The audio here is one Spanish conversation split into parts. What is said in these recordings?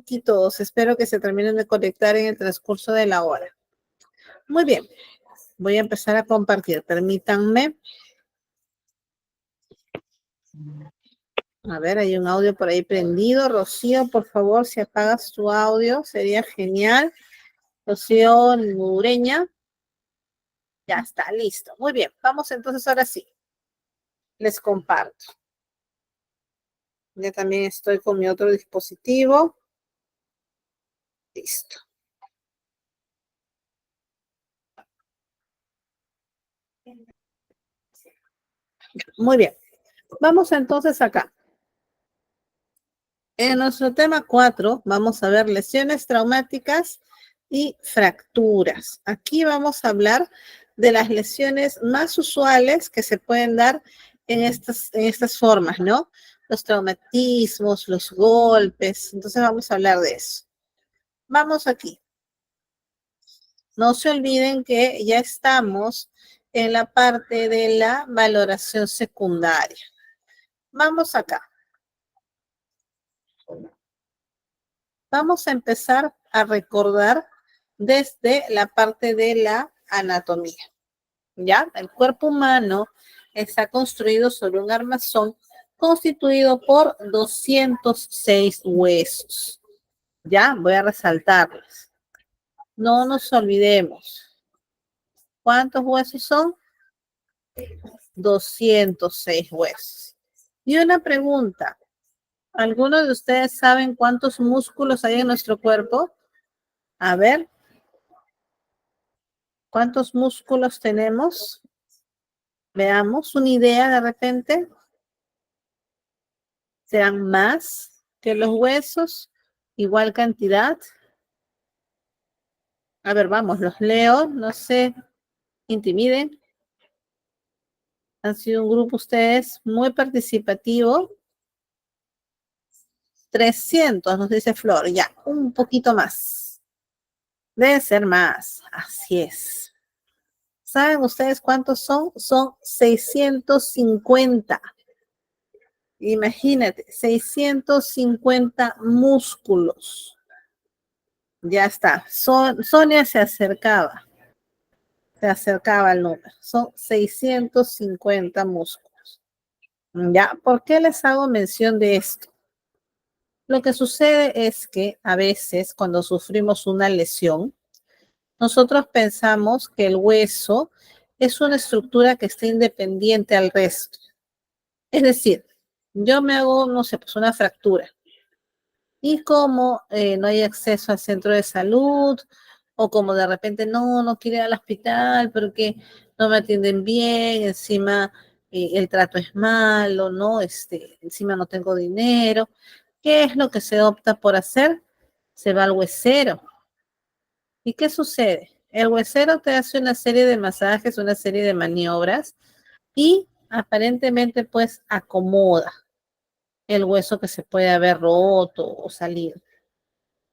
aquí todos. Espero que se terminen de conectar en el transcurso de la hora. Muy bien. Voy a empezar a compartir. Permítanme. A ver, hay un audio por ahí prendido. Rocío, por favor, si apagas tu audio, sería genial. Rocío Nureña. Ya está, listo. Muy bien. Vamos entonces ahora sí. Les comparto. Ya también estoy con mi otro dispositivo. Listo. Muy bien. Vamos entonces acá. En nuestro tema 4 vamos a ver lesiones traumáticas y fracturas. Aquí vamos a hablar de las lesiones más usuales que se pueden dar en estas formas, ¿no? Los traumatismos, los golpes. Entonces vamos a hablar de eso. Vamos aquí. No se olviden que ya estamos en la parte de la valoración secundaria. Vamos acá. Vamos a empezar a recordar desde la parte de la anatomía. ¿Ya? El cuerpo humano está construido sobre un armazón constituido por 206 huesos. ¿Ya? Voy a resaltarles. No nos olvidemos. ¿Cuántos huesos son? 206 huesos. Y una pregunta. ¿Algunos de ustedes saben cuántos músculos hay en nuestro cuerpo? A ver. ¿Cuántos músculos tenemos? Veamos, una idea de repente. ¿Serán más que los huesos? ¿Igual cantidad? A ver, vamos, los leo, no se intimiden. Han sido un grupo ustedes muy participativo. 300, nos dice Flor, ya, un poquito más. Debe ser más, así es. ¿Saben ustedes cuántos son? Son 650. Imagínate, 650 músculos. Ya está. Sonia se acercaba al número. Son 650 músculos. Ya, ¿por qué les hago mención de esto? Lo que sucede es que a veces cuando sufrimos una lesión, nosotros pensamos que el hueso es una estructura que está independiente al resto. Es decir, yo me hago, no sé, pues una fractura. Y como no hay acceso al centro de salud, o como de repente no quiero ir al hospital porque no me atienden bien, encima el trato es malo, ¿no? Encima no tengo dinero. ¿Qué es lo que se opta por hacer? Se va al huesero. ¿Y qué sucede? El huesero te hace una serie de masajes, una serie de maniobras y aparentemente pues acomoda el hueso que se puede haber roto o salido.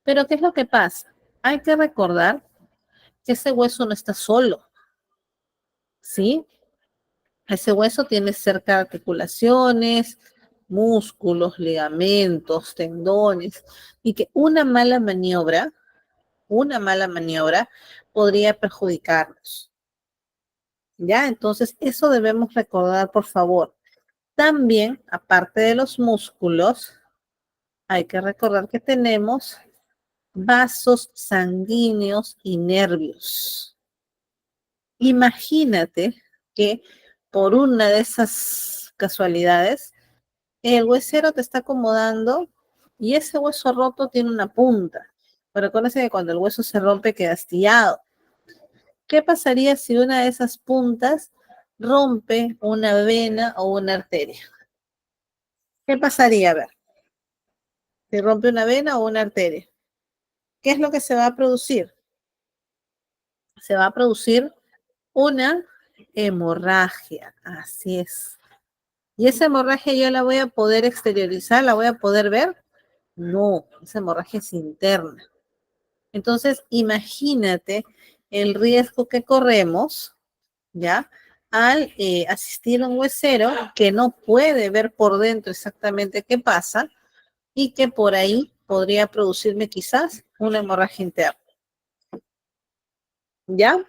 Pero ¿qué es lo que pasa? Hay que recordar que ese hueso no está solo, ¿sí? Ese hueso tiene cerca articulaciones, músculos, ligamentos, tendones, y que una mala maniobra podría perjudicarnos. ¿Ya? Entonces, eso debemos recordar, por favor. También, aparte de los músculos, hay que recordar que tenemos vasos sanguíneos y nervios. Imagínate que por una de esas casualidades, el huesero te está acomodando y ese hueso roto tiene una punta. Pero acuérdense que cuando el hueso se rompe queda astillado. ¿Qué pasaría si una de esas puntas rompe una vena o una arteria? ¿Qué pasaría? A ver, si rompe una vena o una arteria. ¿Qué es lo que se va a producir? Se va a producir una hemorragia, así es. ¿Y esa hemorragia yo la voy a poder exteriorizar, la voy a poder ver? No, esa hemorragia es interna. Entonces, imagínate el riesgo que corremos, ¿ya? Al asistir a un huesero que no puede ver por dentro exactamente qué pasa y que por ahí podría producirme quizás una hemorragia interna. ¿Ya?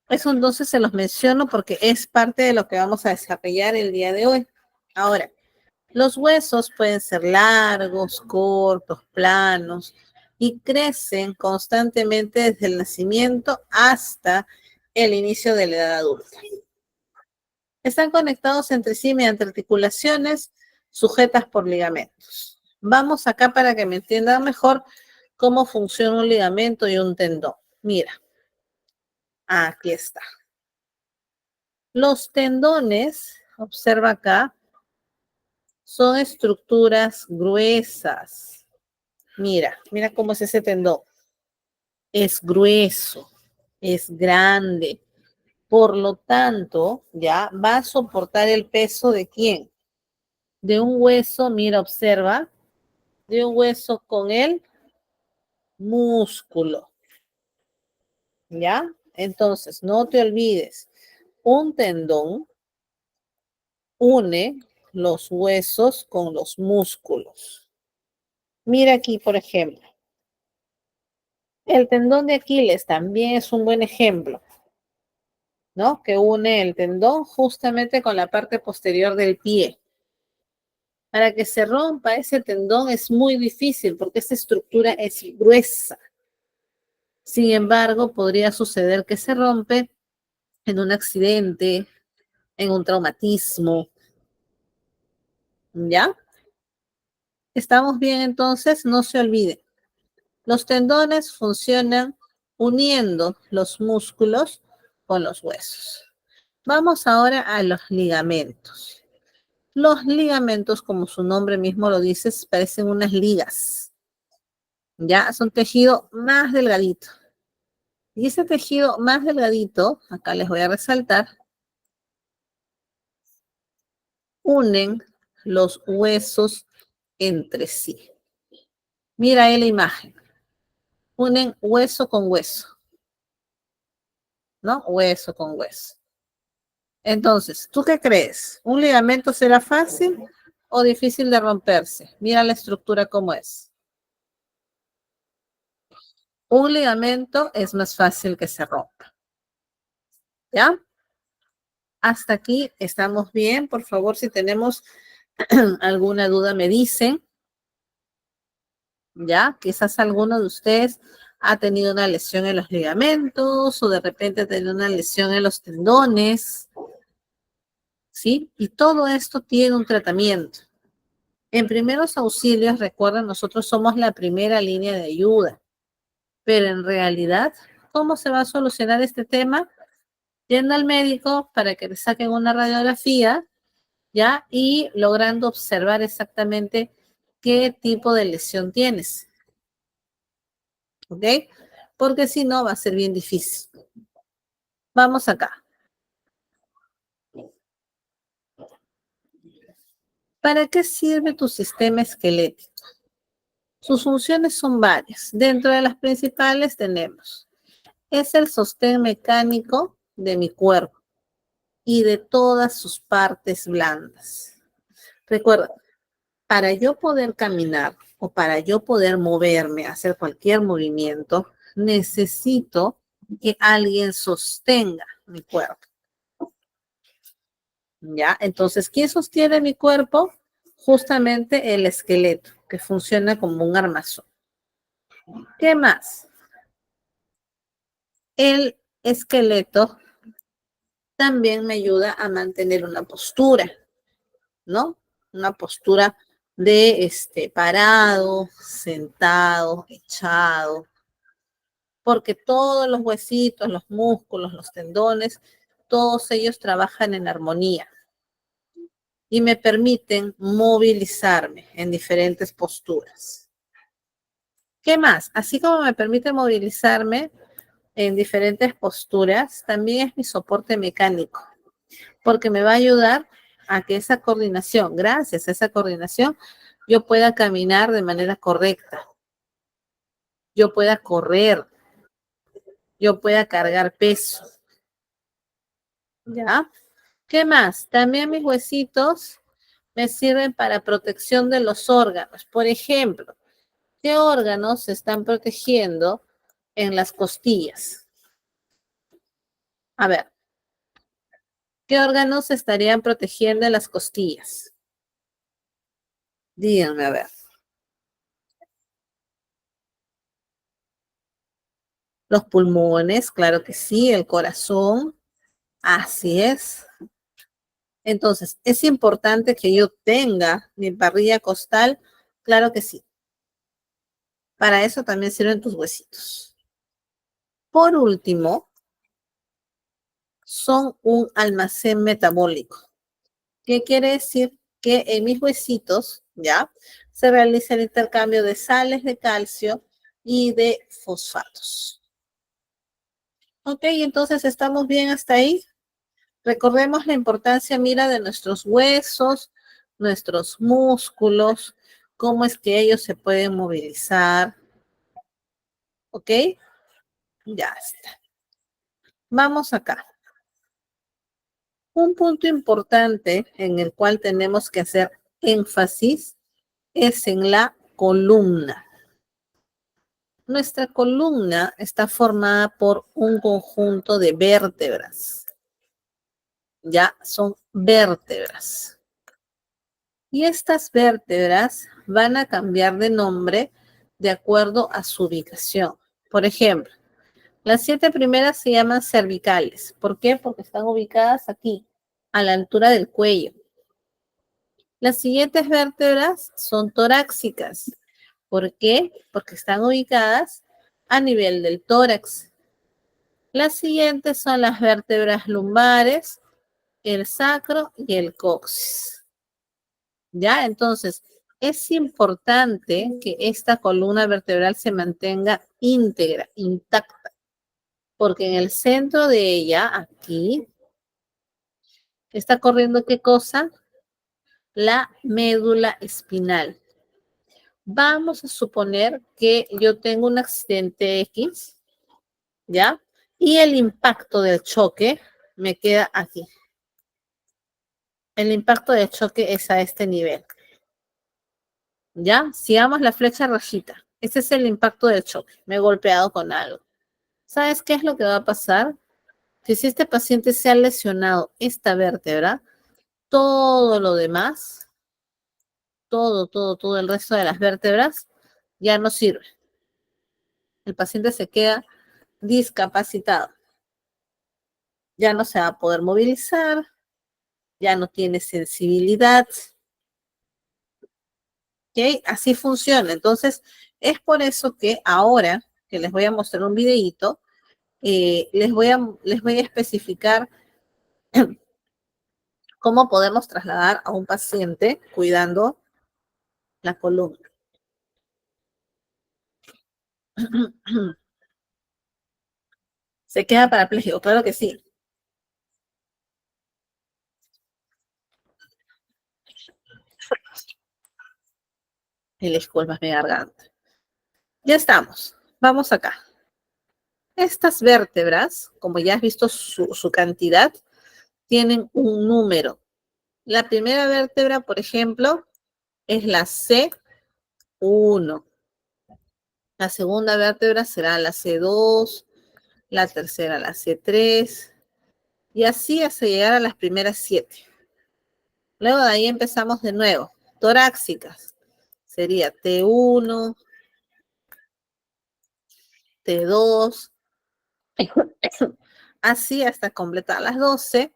Eso entonces se los menciono porque es parte de lo que vamos a desarrollar el día de hoy. Ahora, los huesos pueden ser largos, cortos, planos y crecen constantemente desde el nacimiento hasta el inicio de la edad adulta. Están conectados entre sí mediante articulaciones sujetas por ligamentos. Vamos acá para que me entiendan mejor cómo funciona un ligamento y un tendón. Mira, aquí está. Los tendones, observa acá, son estructuras gruesas. Mira cómo es ese tendón. Es grueso, es grande. Por lo tanto, ya va a soportar el peso de quién? De un hueso, mira, observa, de un hueso con el músculo. ¿Ya? Entonces, no te olvides, un tendón une los huesos con los músculos. Mira aquí, por ejemplo, el tendón de Aquiles también es un buen ejemplo, ¿no? Que une el tendón justamente con la parte posterior del pie. Para que se rompa ese tendón es muy difícil porque esta estructura es gruesa. Sin embargo, podría suceder que se rompe en un accidente, en un traumatismo, ¿ya? ¿Estamos bien entonces? No se olviden. Los tendones funcionan uniendo los músculos con los huesos. Vamos ahora a los ligamentos. Los ligamentos, como su nombre mismo lo dice, parecen unas ligas. Ya, son tejido más delgadito. Y ese tejido más delgadito, acá les voy a resaltar, unen los huesos entre sí. Mira ahí la imagen. Unen hueso con hueso, ¿no? Hueso con hueso. Entonces, ¿tú qué crees? ¿Un ligamento será fácil o difícil de romperse? Mira la estructura cómo es. Un ligamento es más fácil que se rompa. ¿Ya? Hasta aquí estamos bien. Por favor, si tenemos alguna duda, me dicen. ¿Ya? Quizás alguno de ustedes ha tenido una lesión en los ligamentos o de repente ha tenido una lesión en los tendones. ¿Sí? Y todo esto tiene un tratamiento. En primeros auxilios, recuerden, nosotros somos la primera línea de ayuda, pero en realidad, ¿cómo se va a solucionar este tema? Yendo al médico para que le saquen una radiografía, ¿ya? Y logrando observar exactamente qué tipo de lesión tienes, ¿ok? Porque si no, va a ser bien difícil. Vamos acá. ¿Para qué sirve tu sistema esquelético? Sus funciones son varias. Dentro de las principales tenemos, es el sostén mecánico de mi cuerpo y de todas sus partes blandas. Recuerda, para yo poder caminar o para yo poder moverme, hacer cualquier movimiento, necesito que alguien sostenga mi cuerpo. ¿Ya? Entonces, ¿quién sostiene mi cuerpo? Justamente el esqueleto, que funciona como un armazón. ¿Qué más? El esqueleto también me ayuda a mantener una postura, ¿no? Una postura de parado, sentado, echado, porque todos los huesitos, los músculos, los tendones, todos ellos trabajan en armonía y me permiten movilizarme en diferentes posturas. ¿Qué más? Así como me permite movilizarme en diferentes posturas, también es mi soporte mecánico, porque me va a ayudar a que esa coordinación, gracias a esa coordinación, yo pueda caminar de manera correcta, yo pueda correr, yo pueda cargar peso. ¿Ya? ¿Qué más? También mis huesitos me sirven para protección de los órganos. Por ejemplo, ¿Qué órganos se están protegiendo en las costillas? A ver, ¿qué órganos se estarían protegiendo en las costillas? Díganme, a ver. Los pulmones, claro que sí, el corazón, así es. Entonces, ¿es importante que yo tenga mi parrilla costal? Claro que sí. Para eso también sirven tus huesitos. Por último, son un almacén metabólico. ¿Qué quiere decir? Que en mis huesitos, ¿ya? Se realiza el intercambio de sales de calcio y de fosfatos. Ok, entonces estamos bien hasta ahí. Recordemos la importancia, mira, de nuestros huesos, nuestros músculos, cómo es que ellos se pueden movilizar. ¿Ok? Ya está. Vamos acá. Un punto importante en el cual tenemos que hacer énfasis es en la columna. Nuestra columna está formada por un conjunto de vértebras. Ya son vértebras. Y estas vértebras van a cambiar de nombre de acuerdo a su ubicación. Por ejemplo, las 7 primeras se llaman cervicales. ¿Por qué? Porque están ubicadas aquí, a la altura del cuello. Las siguientes vértebras son torácicas. ¿Por qué? Porque están ubicadas a nivel del tórax. Las siguientes son las vértebras lumbares, el sacro y el coxis. ¿Ya? Entonces, es importante que esta columna vertebral se mantenga íntegra, intacta, porque en el centro de ella, aquí, está corriendo ¿qué cosa? La médula espinal. Vamos a suponer que yo tengo un accidente X, ¿ya? Y el impacto del choque me queda aquí. El impacto del choque es a este nivel, ¿ya? Sigamos la flecha rojita. Este es el impacto del choque. Me he golpeado con algo. ¿Sabes qué es lo que va a pasar? Que si este paciente se ha lesionado esta vértebra, todo lo demás, todo el resto de las vértebras ya no sirve. El paciente se queda discapacitado. Ya no se va a poder movilizar, ya no tiene sensibilidad. ¿Ok? Así funciona. Entonces, es por eso que ahora que les voy a mostrar un videíto, les voy a especificar cómo podemos trasladar a un paciente cuidando la columna. ¿Se queda parapléjico? Claro que sí. Y disculpas mi garganta. Ya estamos. Vamos acá. Estas vértebras, como ya has visto su cantidad, tienen un número. La primera vértebra, por ejemplo, es la C1. La segunda vértebra será la C2, la tercera la C3, y así hasta llegar a las primeras 7. Luego de ahí empezamos de nuevo. Torácicas. Sería T1, T2, así hasta completar las 12,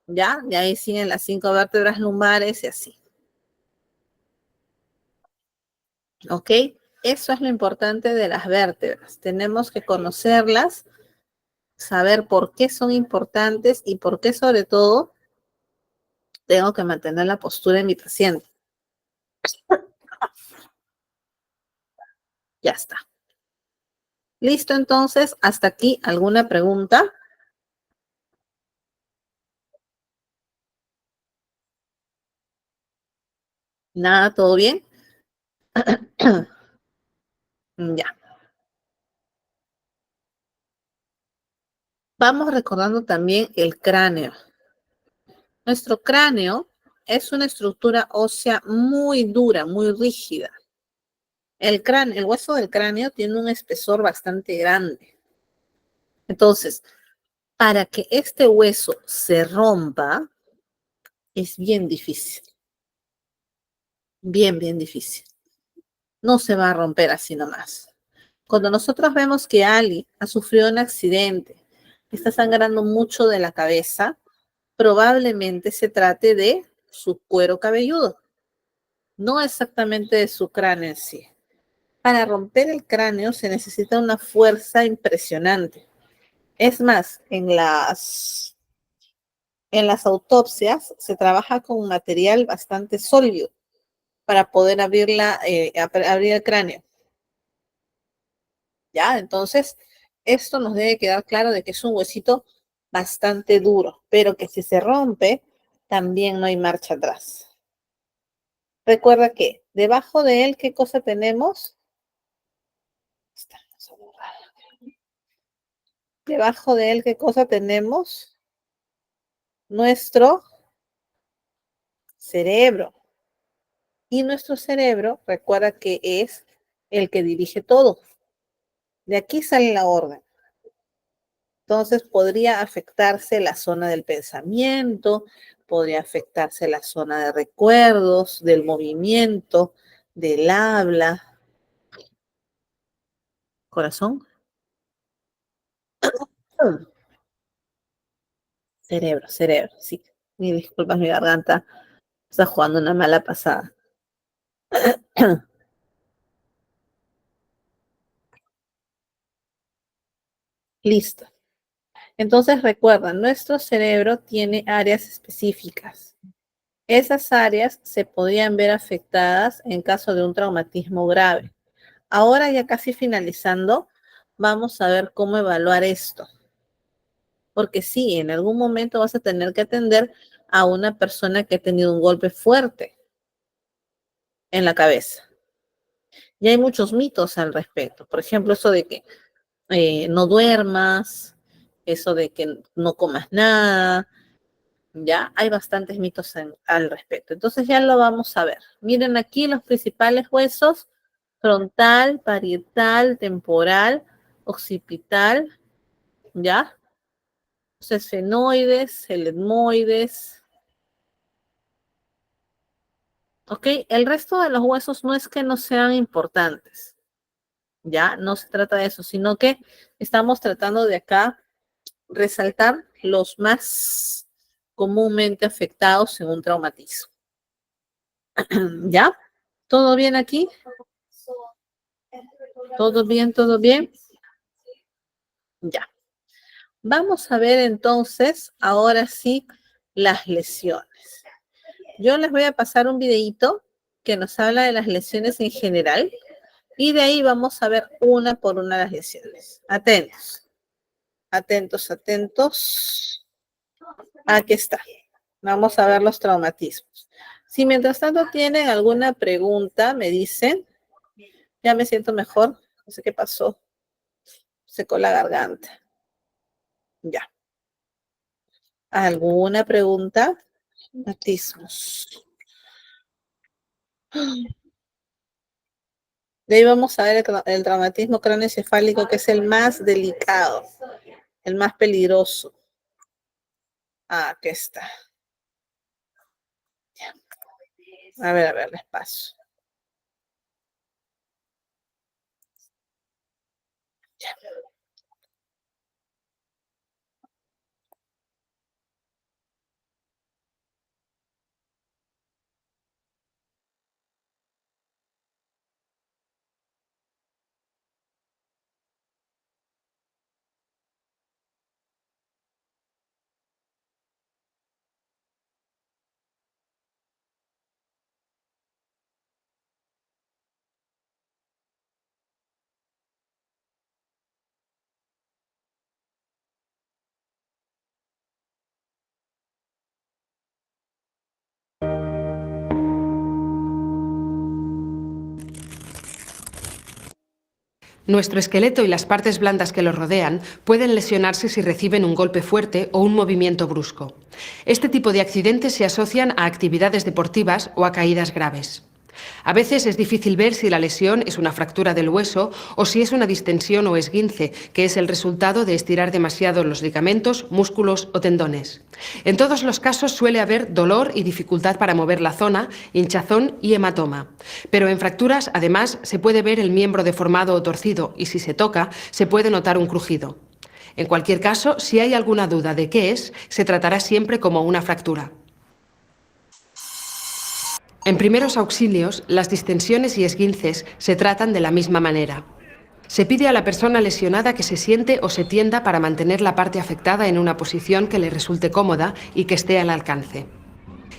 ¿ya? Y ahí siguen las 5 vértebras lumbares y así. ¿Ok? Eso es lo importante de las vértebras. Tenemos que conocerlas, saber por qué son importantes y por qué sobre todo tengo que mantener la postura de mi paciente. Ya está. Listo, entonces, hasta aquí, ¿alguna pregunta? Nada, ¿todo bien? Ya. Vamos recordando también el cráneo. Nuestro cráneo es una estructura ósea muy dura, muy rígida. El hueso del cráneo tiene un espesor bastante grande. Entonces, para que este hueso se rompa, es bien difícil. Bien difícil. No se va a romper así nomás. Cuando nosotros vemos que Ali ha sufrido un accidente, está sangrando mucho de la cabeza, probablemente se trate de su cuero cabelludo, no exactamente de su cráneo en sí. Para romper el cráneo se necesita una fuerza impresionante. Es más, en las autopsias se trabaja con material bastante sólido para poder abrir el cráneo. ¿Ya? Entonces, esto nos debe quedar claro de que es un huesito bastante duro, pero que si se rompe, también no hay marcha atrás. Recuerda que debajo de él, ¿qué cosa tenemos? Debajo de él, ¿qué cosa tenemos? Nuestro cerebro. Y nuestro cerebro, recuerda que es el que dirige todo. De aquí sale la orden. Entonces podría afectarse la zona del pensamiento, podría afectarse la zona de recuerdos, del movimiento, del habla. Corazón. Cerebro, sí. Mil disculpas, mi garganta está jugando una mala pasada. Listo. Entonces recuerda, nuestro cerebro tiene áreas específicas. Esas áreas se podrían ver afectadas en caso de un traumatismo grave. Ahora ya casi finalizando, vamos a ver cómo evaluar esto. Porque sí, en algún momento vas a tener que atender a una persona que ha tenido un golpe fuerte en la cabeza. Y hay muchos mitos al respecto. Por ejemplo, eso de que no duermas, eso de que no comas nada, ya hay bastantes mitos al respecto. Entonces ya lo vamos a ver. Miren aquí los principales huesos: frontal, parietal, temporal, occipital, ¿ya? Los esfenoides, el etmoides. ¿Ok? El resto de los huesos no es que no sean importantes, ¿ya? No se trata de eso, sino que estamos tratando de acá resaltar los más comúnmente afectados en un traumatismo. ¿Ya? ¿Todo bien aquí? ¿Todo bien? ¿Todo bien? Ya. Vamos a ver entonces, ahora sí, las lesiones. Yo les voy a pasar un videíto que nos habla de las lesiones en general y de ahí vamos a ver una por una las lesiones. Atentos, atentos, atentos. Aquí está. Vamos a ver los traumatismos. Si mientras tanto tienen alguna pregunta, me dicen. Ya me siento mejor. No sé qué pasó. Secó la garganta. Ya. ¿Alguna pregunta? Traumatismos. De ahí vamos a ver el traumatismo craneoencefálico, que es el más delicado, el más peligroso. Aquí está. Ya. A ver, les paso. Ya. Nuestro esqueleto y las partes blandas que lo rodean pueden lesionarse si reciben un golpe fuerte o un movimiento brusco. Este tipo de accidentes se asocian a actividades deportivas o a caídas graves. A veces es difícil ver si la lesión es una fractura del hueso o si es una distensión o esguince, que es el resultado de estirar demasiado los ligamentos, músculos o tendones. En todos los casos suele haber dolor y dificultad para mover la zona, hinchazón y hematoma. Pero en fracturas, además, se puede ver el miembro deformado o torcido y si se toca, se puede notar un crujido. En cualquier caso, si hay alguna duda de qué es, se tratará siempre como una fractura. En primeros auxilios, las distensiones y esguinces se tratan de la misma manera. Se pide a la persona lesionada que se siente o se tienda para mantener la parte afectada en una posición que le resulte cómoda y que esté al alcance.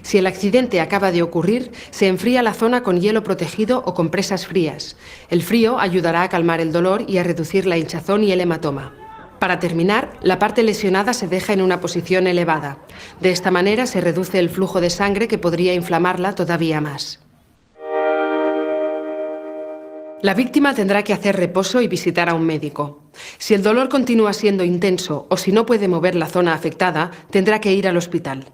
Si el accidente acaba de ocurrir, se enfría la zona con hielo protegido o compresas frías. El frío ayudará a calmar el dolor y a reducir la hinchazón y el hematoma. Para terminar, la parte lesionada se deja en una posición elevada. De esta manera se reduce el flujo de sangre que podría inflamarla todavía más. La víctima tendrá que hacer reposo y visitar a un médico. Si el dolor continúa siendo intenso o si no puede mover la zona afectada, tendrá que ir al hospital.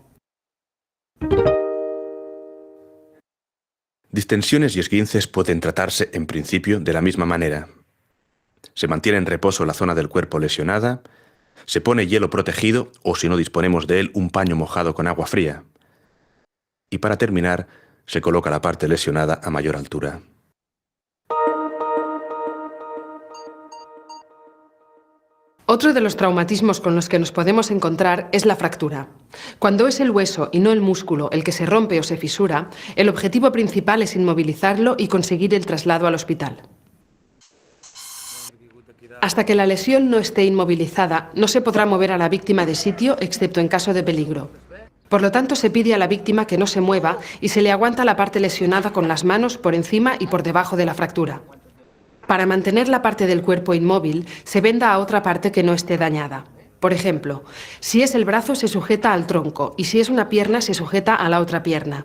Distensiones y esguinces pueden tratarse en principio de la misma manera. Se mantiene en reposo la zona del cuerpo lesionada, se pone hielo protegido o, si no disponemos de él, un paño mojado con agua fría. Y para terminar, se coloca la parte lesionada a mayor altura. Otro de los traumatismos con los que nos podemos encontrar es la fractura. Cuando es el hueso y no el músculo el que se rompe o se fisura, el objetivo principal es inmovilizarlo y conseguir el traslado al hospital. Hasta que la lesión no esté inmovilizada, no se podrá mover a la víctima de sitio, excepto en caso de peligro. Por lo tanto, se pide a la víctima que no se mueva y se le aguanta la parte lesionada con las manos por encima y por debajo de la fractura. Para mantener la parte del cuerpo inmóvil, se venda a otra parte que no esté dañada. Por ejemplo, si es el brazo, se sujeta al tronco y si es una pierna, se sujeta a la otra pierna.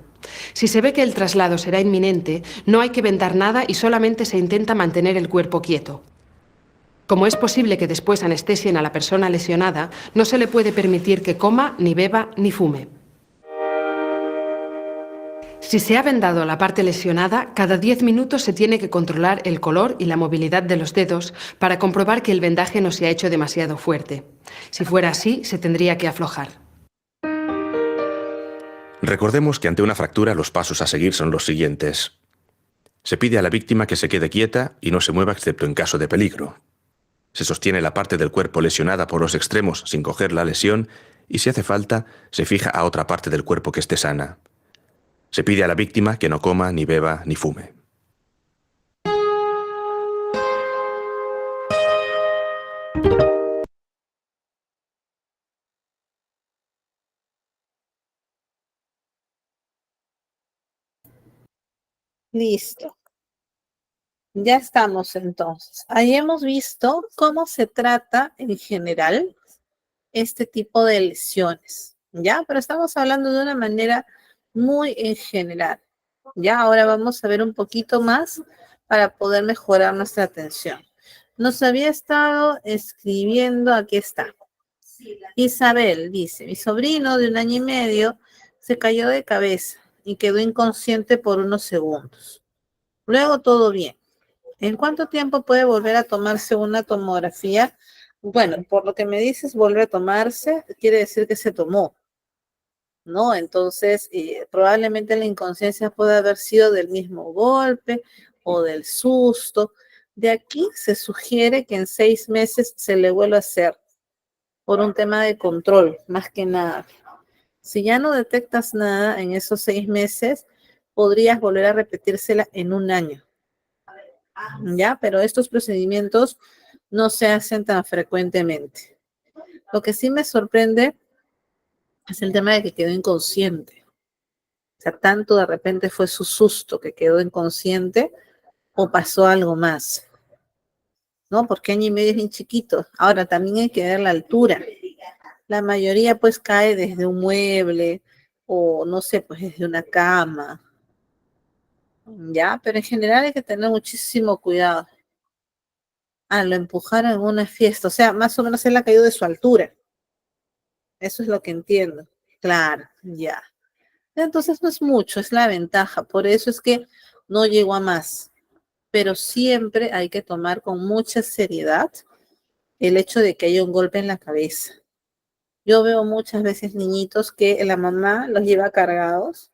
Si se ve que el traslado será inminente, no hay que vendar nada y solamente se intenta mantener el cuerpo quieto. Como es posible que después anestesien a la persona lesionada, no se le puede permitir que coma, ni beba, ni fume. Si se ha vendado la parte lesionada, cada 10 minutos se tiene que controlar el color y la movilidad de los dedos para comprobar que el vendaje no se ha hecho demasiado fuerte. Si fuera así, se tendría que aflojar. Recordemos que ante una fractura los pasos a seguir son los siguientes. Se pide a la víctima que se quede quieta y no se mueva excepto en caso de peligro. Se sostiene la parte del cuerpo lesionada por los extremos sin coger la lesión y, si hace falta, se fija a otra parte del cuerpo que esté sana. Se pide a la víctima que no coma, ni beba, ni fume. Listo. Ya estamos entonces. Ahí hemos visto cómo se trata en general este tipo de lesiones, ¿ya? Pero estamos hablando de una manera muy en general. Ya, ahora vamos a ver un poquito más para poder mejorar nuestra atención. Nos había estado escribiendo, aquí está. Isabel dice, mi sobrino de 1 año y medio se cayó de cabeza y quedó inconsciente por unos segundos. Luego todo bien. ¿En cuánto tiempo puede volver a tomarse una tomografía? Bueno, por lo que me dices, volver a tomarse, quiere decir que se tomó, ¿no? Entonces, probablemente la inconsciencia puede haber sido del mismo golpe o del susto. De aquí se sugiere que en 6 meses se le vuelva a hacer por un tema de control, más que nada. Si ya no detectas nada en esos 6 meses, podrías volver a repetírsela en un año. ¿Ya? Pero estos procedimientos no se hacen tan frecuentemente. Lo que sí me sorprende es el tema de que quedó inconsciente. O sea, tanto de repente fue su susto que quedó inconsciente o pasó algo más, ¿no? Porque 1 año y medio es bien chiquito. Ahora, también hay que ver la altura. La mayoría pues cae desde un mueble o no sé, pues desde una cama, ¿ya? Pero en general hay que tener muchísimo cuidado. Ah, lo empujaron en una fiesta, o sea, más o menos él ha caído de su altura. Eso es lo que entiendo. Claro, ya. Entonces no es mucho, es la ventaja. Por eso es que no llegó a más, pero siempre hay que tomar con mucha seriedad el hecho de que haya un golpe en la cabeza. Yo veo muchas veces niñitos que la mamá los lleva cargados,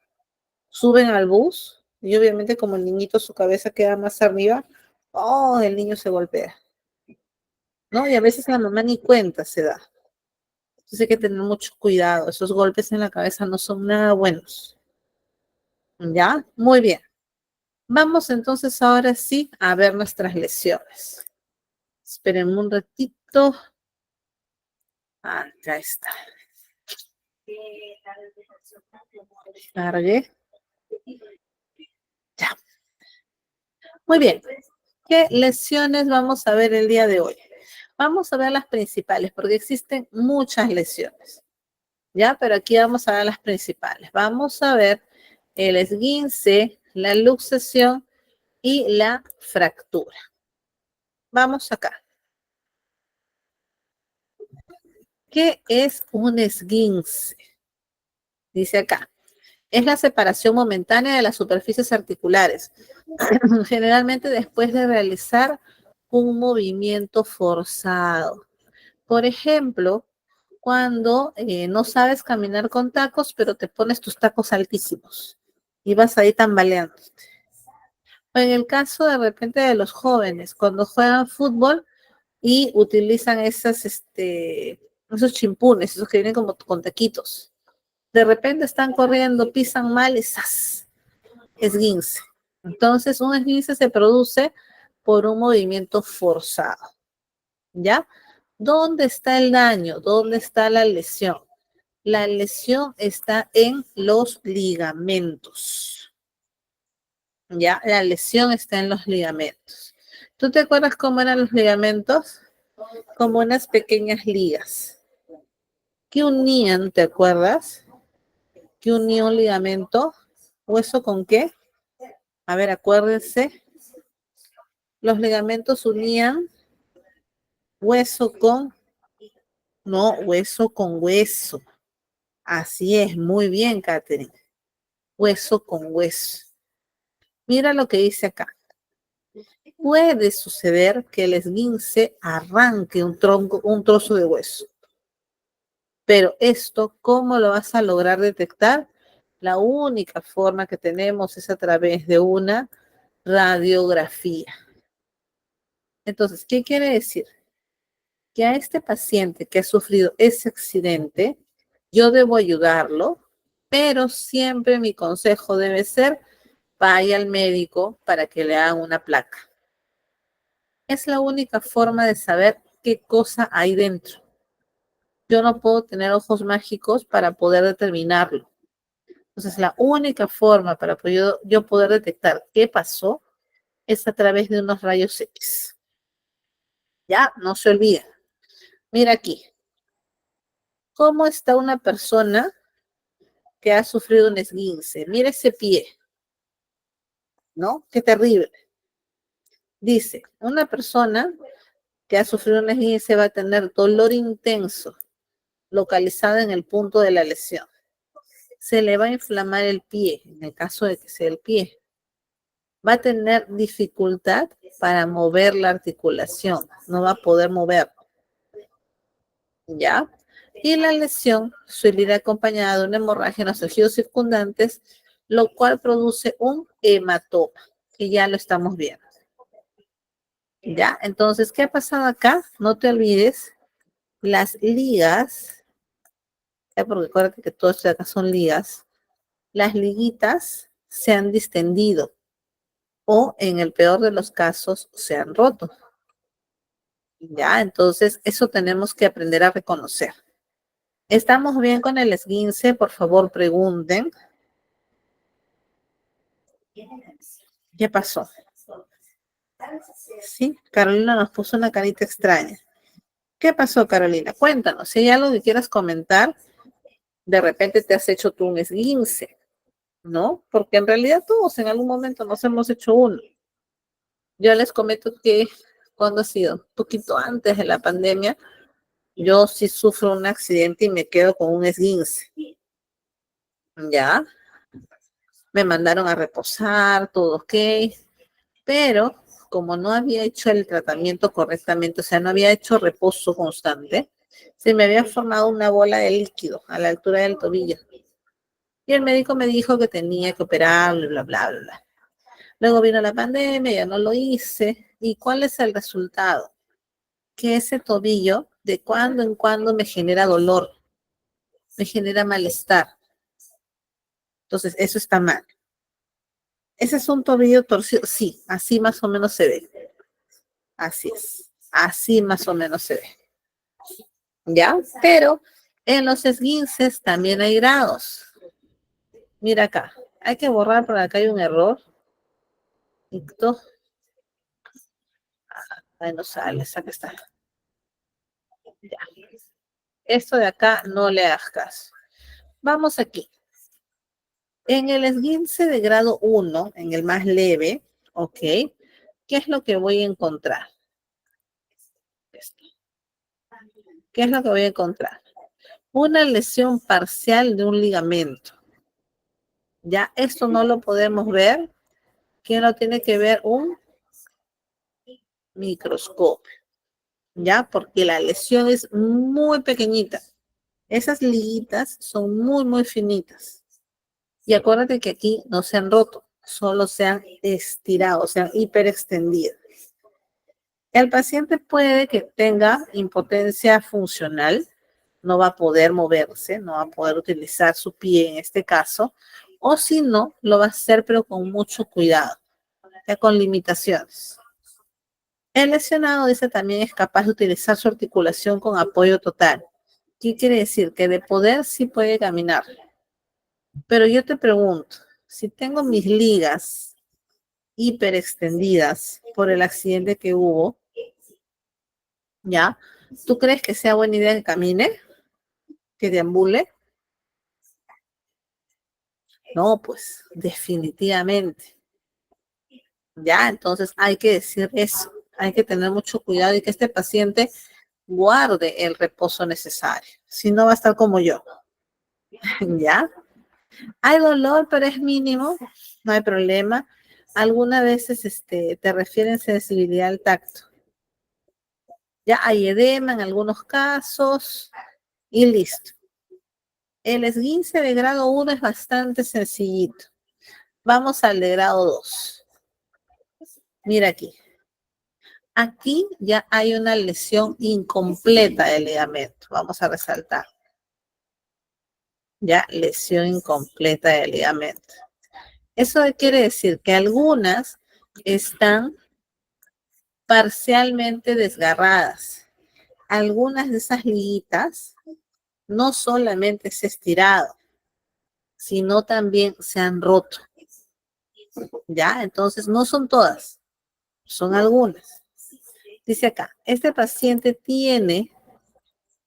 suben al bus y obviamente como el niñito su cabeza queda más arriba, oh, el niño se golpea, ¿no? Y a veces la mamá ni cuenta se da. Entonces hay que tener mucho cuidado. Esos golpes en la cabeza no son nada buenos. ¿Ya? Muy bien. Vamos entonces ahora sí a ver nuestras lesiones. Esperen un ratito. Acá está. Cargue. Ya. Muy bien. ¿Qué lesiones vamos a ver el día de hoy? Vamos a ver las principales, porque existen muchas lesiones. ¿Ya? Pero aquí vamos a ver las principales. Vamos a ver el esguince, la luxación y la fractura. Vamos acá. ¿Qué es un esguince? Dice acá. Es la separación momentánea de las superficies articulares, generalmente después de realizar un movimiento forzado. Por ejemplo, cuando no sabes caminar con tacos, pero te pones tus tacos altísimos y vas ahí tambaleando. O en el caso de repente de los jóvenes, cuando juegan fútbol y utilizan esos chimpunes, esos que vienen como con taquitos. De repente están corriendo, pisan mal y ¡zas! Esguince. Entonces, un esguince se produce por un movimiento forzado. ¿Ya? ¿Dónde está el daño? ¿Dónde está la lesión? La lesión está en los ligamentos. ¿Ya? La lesión está en los ligamentos. ¿Tú te acuerdas cómo eran los ligamentos? Como unas pequeñas ligas. ¿Qué unían, te acuerdas? ¿Qué unía un ligamento? ¿Hueso con qué? A ver, acuérdense. Los ligamentos unían hueso con, no, hueso con hueso. Así es, muy bien, Catherine. Hueso con hueso. Mira lo que dice acá. Puede suceder que el esguince arranque un trozo de hueso. Pero esto, ¿cómo lo vas a lograr detectar? La única forma que tenemos es a través de una radiografía. Entonces, ¿qué quiere decir? Que a este paciente que ha sufrido ese accidente, yo debo ayudarlo, pero siempre mi consejo debe ser, vaya al médico para que le hagan una placa. Es la única forma de saber qué cosa hay dentro. Yo no puedo tener ojos mágicos para poder determinarlo. Entonces, la única forma para yo poder detectar qué pasó es a través de unos rayos X. Ya, no se olviden. Mira aquí. ¿Cómo está una persona que ha sufrido un esguince? Mira ese pie. ¿No? Qué terrible. Dice, una persona que ha sufrido un esguince va a tener dolor intenso localizado en el punto de la lesión. Se le va a inflamar el pie, en el caso de que sea el pie. Va a tener dificultad para mover la articulación, no va a poder mover. ¿Ya? Y la lesión suele ir acompañada de una hemorragia en los tejidos circundantes, lo cual produce un hematoma, que ya lo estamos viendo. ¿Ya? Entonces, ¿qué ha pasado acá? No te olvides, las ligas, porque acuérdate que todo esto de acá son ligas, las liguitas se han distendido o en el peor de los casos se han roto. ¿Ya? Entonces, eso tenemos que aprender a reconocer. ¿Estamos bien con el esguince? Por favor, pregunten. ¿Qué pasó? Sí, Carolina nos puso una carita extraña. ¿Qué pasó, Carolina? Cuéntanos. Si hay algo que quieras comentar, de repente te has hecho tú un esguince, ¿no? Porque en realidad todos en algún momento nos hemos hecho uno. Yo les comento que cuando ha sido un poquito antes de la pandemia, yo sí sufro un accidente y me quedo con un esguince. ¿Ya? Me mandaron a reposar, todo ok, pero como no había hecho el tratamiento correctamente, o sea, no había hecho reposo constante, se me había formado una bola de líquido a la altura del tobillo. Y el médico me dijo que tenía que operarlo, bla, bla, bla, bla. Luego vino la pandemia, ya no lo hice. ¿Y cuál es el resultado? Que ese tobillo de cuando en cuando me genera dolor, me genera malestar. Entonces, eso está mal. ¿Ese es un tobillo torcido? Sí, así más o menos se ve. Así es. Así más o menos se ve. ¿Ya? Pero en los esguinces también hay grados. Mira acá. Hay que borrar, por acá hay un error. Esto, ahí no sale, acá está. Ya. Esto de acá no le hagas caso. Vamos aquí. En el esguince de grado 1, en el más leve, ¿ok? ¿Qué es lo que voy a encontrar? ¿Qué es lo que voy a encontrar? Una lesión parcial de un ligamento. Ya, esto no lo podemos ver. ¿Quién lo tiene que ver? Un microscopio. ¿Ya? Porque la lesión es muy pequeñita. Esas liguitas son muy, muy finitas. Y acuérdate que aquí no se han roto, solo se han estirado, se han hiperextendido. El paciente puede que tenga impotencia funcional, no va a poder moverse, no va a poder utilizar su pie en este caso, o si no, lo va a hacer pero con mucho cuidado, ya con limitaciones. El lesionado, dice, también es capaz de utilizar su articulación con apoyo total. ¿Qué quiere decir? Que de poder sí puede caminar. Pero yo te pregunto, si tengo mis ligas hiperextendidas por el accidente que hubo, ¿ya? ¿Tú crees que sea buena idea que camine? ¿Que deambule? No, pues definitivamente. Ya, entonces hay que decir eso. Hay que tener mucho cuidado y que este paciente guarde el reposo necesario. Si no, va a estar como yo. ¿Ya? Hay dolor, pero es mínimo. No hay problema. Algunas veces te refieren sensibilidad al tacto. Ya hay edema en algunos casos y listo. El esguince de grado 1 es bastante sencillito. Vamos al de grado 2. Mira aquí. Aquí ya hay una lesión incompleta del ligamento. Vamos a resaltar. Ya, lesión incompleta del ligamento. Eso quiere decir que algunas están parcialmente desgarradas. Algunas de esas liguitas no solamente se han estirado, sino también se han roto. ¿Ya? Entonces, no son todas, son algunas. Dice acá, este paciente tiene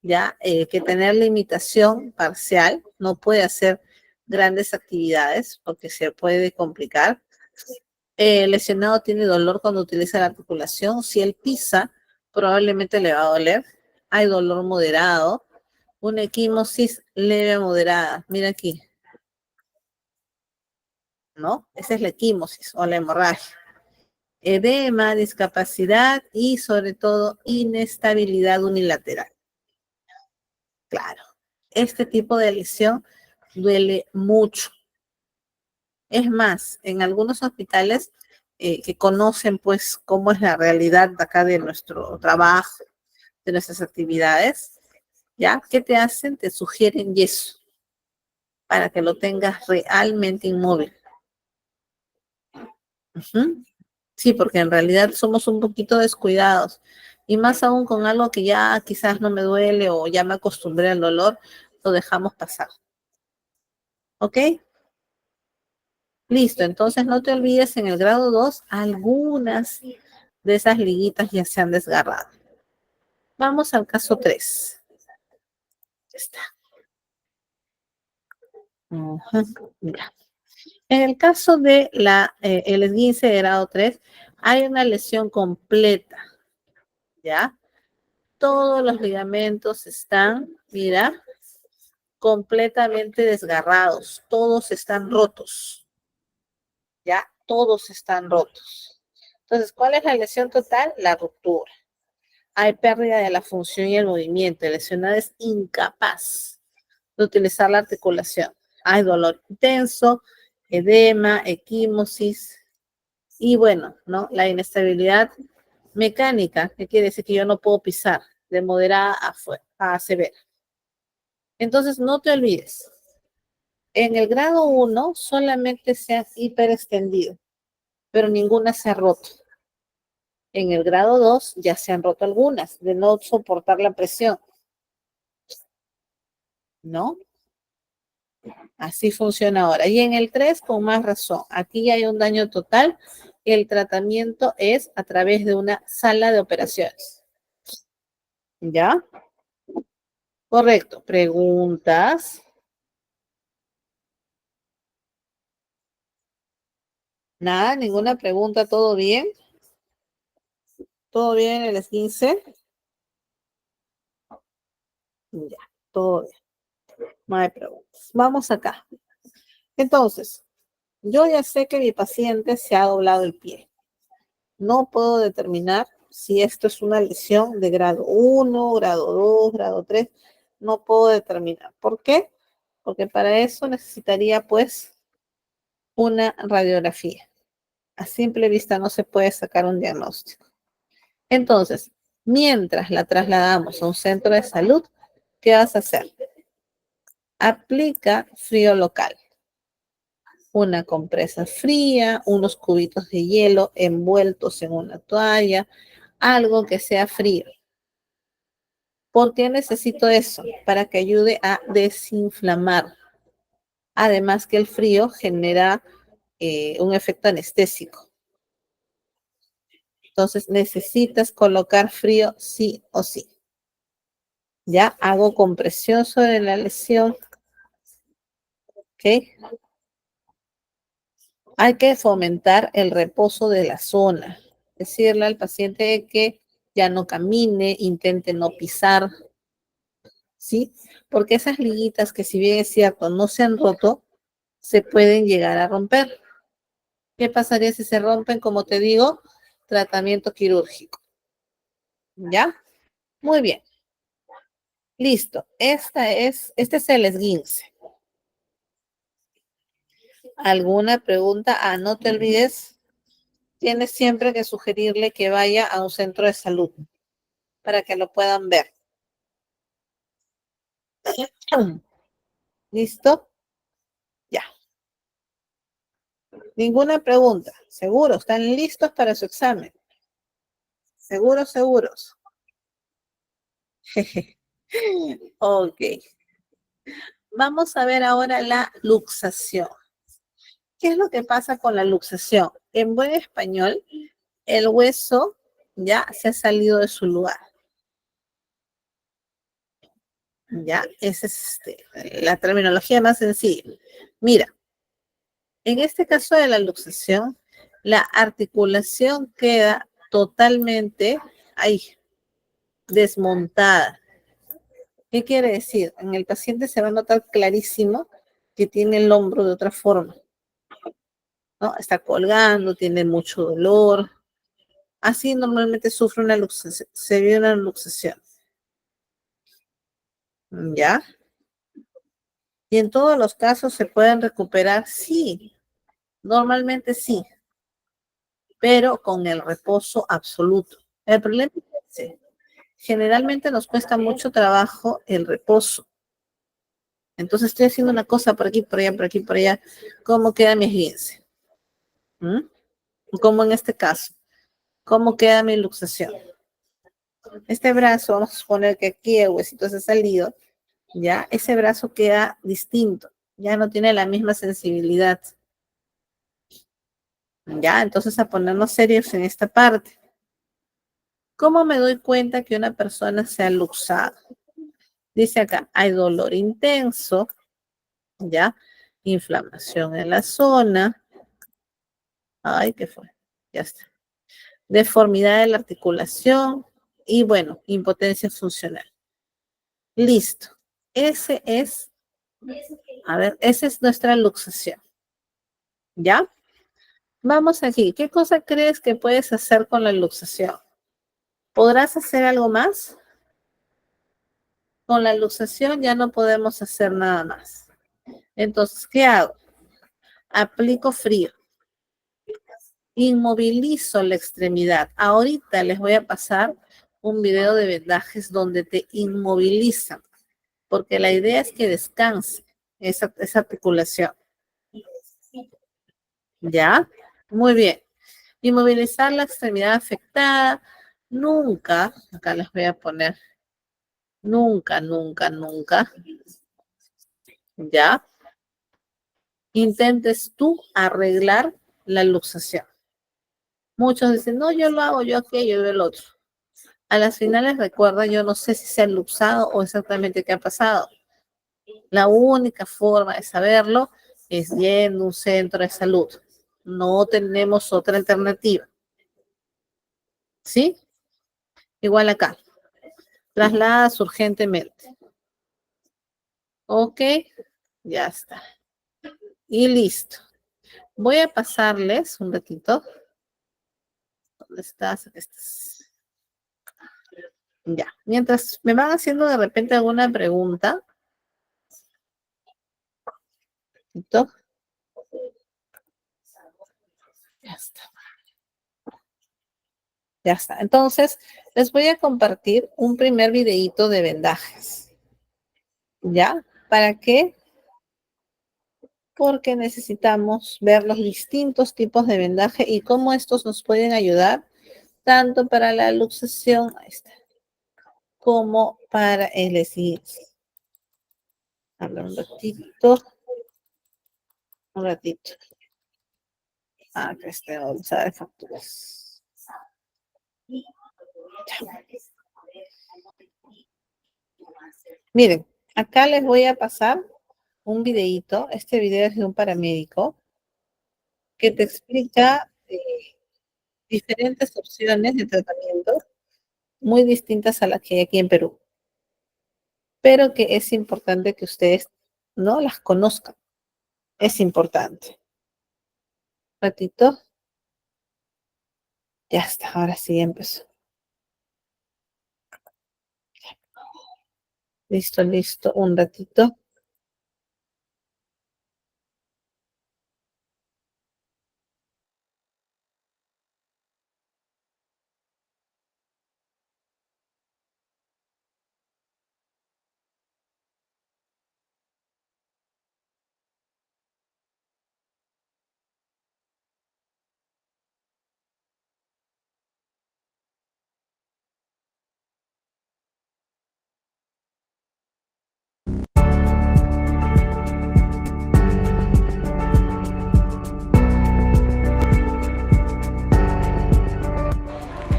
ya que tener limitación parcial, no puede hacer grandes actividades porque se puede complicar. El lesionado tiene dolor cuando utiliza la articulación. Si él pisa, probablemente le va a doler. Hay dolor moderado. Una equimosis leve a moderada. Mira aquí. ¿No? Esa es la equimosis o la hemorragia. Edema, discapacidad y sobre todo inestabilidad unilateral. Claro, este tipo de lesión duele mucho. Es más, en algunos hospitales que conocen pues cómo es la realidad de acá de nuestro trabajo, de nuestras actividades, ¿ya? ¿Qué te hacen? Te sugieren yeso para que lo tengas realmente inmóvil. Ujú. Sí, porque en realidad somos un poquito descuidados y más aún con algo que ya quizás no me duele o ya me acostumbré al dolor, lo dejamos pasar. ¿Ok? Listo, entonces no te olvides en el grado 2, algunas de esas liguitas ya se han desgarrado. Vamos al caso 3. Está. Ya. En el caso de el esguince de grado 3, hay una lesión completa, ¿ya? Todos los ligamentos están, mira, completamente desgarrados, todos están rotos. Ya todos están rotos. Entonces, ¿cuál es la lesión total? La ruptura. Hay pérdida de la función y el movimiento. El lesionado es incapaz de utilizar la articulación. Hay dolor intenso, edema, equimosis y bueno, ¿no? La inestabilidad mecánica, que quiere decir que yo no puedo pisar, de moderada a severa. Entonces, no te olvides, en el grado 1 solamente se han hiperextendido, pero ninguna se ha roto. En el grado 2 ya se han roto algunas, de no soportar la presión, ¿no? Así funciona ahora. Y en el 3 con más razón. Aquí ya hay un daño total. El tratamiento es a través de una sala de operaciones. ¿Ya? Correcto. ¿Preguntas? Nada, ninguna pregunta, ¿todo bien? ¿Todo bien el esguince? Ya, todo bien. No hay preguntas. Vamos acá. Entonces, yo ya sé que mi paciente se ha doblado el pie. No puedo determinar si esto es una lesión de grado 1, grado 2, grado 3. No puedo determinar. ¿Por qué? Porque para eso necesitaría pues una radiografía. A simple vista no se puede sacar un diagnóstico. Entonces, mientras la trasladamos a un centro de salud, ¿qué vas a hacer? Aplica frío local. Una compresa fría, unos cubitos de hielo envueltos en una toalla, algo que sea frío. ¿Por qué necesito eso? Para que ayude a desinflamar. Además que el frío genera un efecto anestésico. Entonces necesitas colocar frío sí o sí. Ya hago compresión sobre la lesión. ¿Ok? Hay que fomentar el reposo de la zona. Decirle al paciente que ya no camine, intente no pisar, ¿sí? Porque esas liguitas que si bien es cierto no se han roto, se pueden llegar a romper. ¿Qué pasaría si se rompen? Como te digo, tratamiento quirúrgico. ¿Ya? Muy bien. Listo. Este es el esguince. ¿Alguna pregunta? Ah, no te olvides, tienes siempre que sugerirle que vaya a un centro de salud para que lo puedan ver. ¿Listo? Ya. Ninguna pregunta. ¿Seguro? ¿Están listos para su examen? ¿Seguros, seguros? Ok. Vamos a ver ahora la luxación. ¿Qué es lo que pasa con la luxación? En buen español, el hueso ya se ha salido de su lugar. Ya, esa es la terminología más sencilla. Mira, en este caso de la luxación, la articulación queda totalmente ahí, desmontada. ¿Qué quiere decir? En el paciente se va a notar clarísimo que tiene el hombro de otra forma, ¿no? Está colgando, tiene mucho dolor. Así normalmente sufre una luxación, se ve una luxación. ¿Ya? Y en todos los casos se pueden recuperar, sí, normalmente sí, pero con el reposo absoluto. El problema es ese. Generalmente nos cuesta mucho trabajo el reposo. Entonces estoy haciendo una cosa por aquí, por allá, por aquí, por allá. ¿Cómo queda mi esguince? ¿Mm? Como en este caso. ¿Cómo queda mi luxación? Este brazo, vamos a suponer que aquí el huesito se ha salido, ya, ese brazo queda distinto, ya no tiene la misma sensibilidad. Ya, entonces a ponernos serios en esta parte. ¿Cómo me doy cuenta que una persona se ha luxado? Dice acá, hay dolor intenso, ya, inflamación en la zona. Ay, ¿qué fue? Ya está. Deformidad de la articulación y bueno, impotencia funcional. Listo. Ese es, a ver, esa es nuestra luxación. ¿Ya? Vamos aquí. ¿Qué cosa crees que puedes hacer con la luxación? ¿Podrás hacer algo más? Con la luxación ya no podemos hacer nada más. Entonces, ¿qué hago? Aplico frío. Inmovilizo la extremidad. Ahorita les voy a pasar un video de vendajes donde te inmovilizan, porque la idea es que descanse esa articulación. ¿Ya? Muy bien. Inmovilizar la extremidad afectada. Nunca, acá les voy a poner, nunca, nunca, nunca, ¿ya? Intentes tú arreglar la luxación. Muchos dicen, no, yo lo hago, yo aquello, yo el otro. A las finales, recuerda, yo no sé si se ha luxado o exactamente qué ha pasado. La única forma de saberlo es yendo a un centro de salud. No tenemos otra alternativa. ¿Sí? Igual acá. Trasladas urgentemente. Ok, ya está. Y listo. Voy a pasarles un ratito. ¿Dónde estás? Aquí estás. Ya. Mientras me van haciendo de repente alguna pregunta. ¿Listo? Ya está. Ya está. Entonces, les voy a compartir un primer videíto de vendajes. ¿Ya? ¿Para qué? Porque necesitamos ver los distintos tipos de vendaje y cómo estos nos pueden ayudar tanto para la luxación, ahí está, como para el esguince. Habla un ratito. Un ratito. Acá está, vamos a ver facturas. Miren, acá les voy a pasar un videíto. Este video es de un paramédico que te explica diferentes opciones de tratamiento muy distintas a las que hay aquí en Perú, pero que es importante que ustedes no las conozcan. Es importante. Un ratito. Ya está, ahora sí empezó. Listo, listo, un ratito.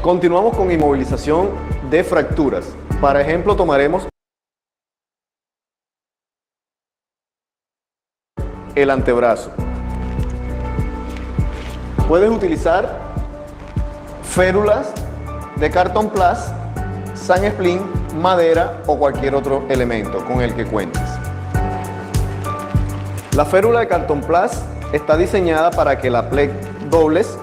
Continuamos con inmovilización de fracturas. Para ejemplo, tomaremos el antebrazo. Puedes utilizar férulas de cartón plus, San Splint, madera o cualquier otro elemento con el que cuentes. La férula de cartón plus está diseñada para que la dobles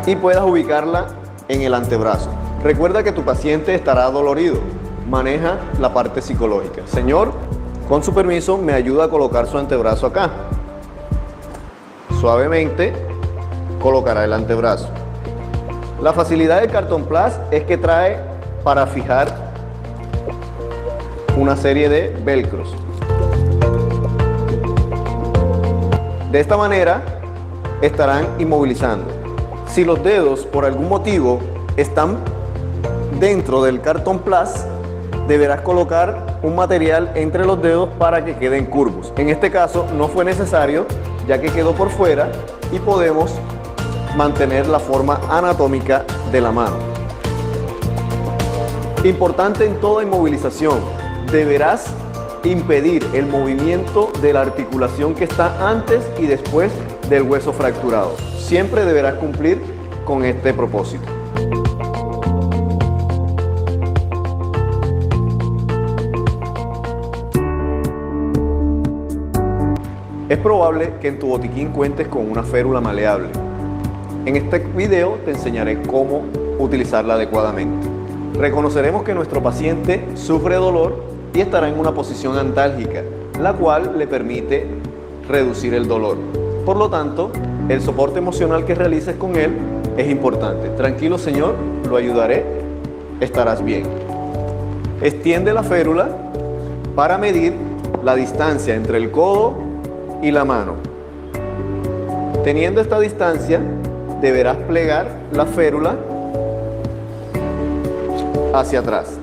y puedas ubicarla en el antebrazo. Recuerda que tu paciente estará dolorido. Maneja la parte psicológica. Señor, con su permiso, me ayuda a colocar su antebrazo acá. Suavemente colocará el antebrazo. La facilidad del cartón plus es que trae para fijar una serie de velcros. De esta manera estarán inmovilizando. Si los dedos por algún motivo están dentro del cartón plus, deberás colocar un material entre los dedos para que queden curvos. En este caso no fue necesario, ya que quedó por fuera y podemos mantener la forma anatómica de la mano. Importante en toda inmovilización, deberás impedir el movimiento de la articulación que está antes y después del hueso fracturado. Siempre deberás cumplir con este propósito. Es probable que en tu botiquín cuentes con una férula maleable. En este video te enseñaré cómo utilizarla adecuadamente. Reconoceremos que nuestro paciente sufre dolor y estará en una posición antálgica, la cual le permite reducir el dolor. Por lo tanto, el soporte emocional que realices con él es importante. Tranquilo, señor, lo ayudaré, estarás bien. Extiende la férula para medir la distancia entre el codo y la mano. Teniendo esta distancia, deberás plegar la férula hacia atrás.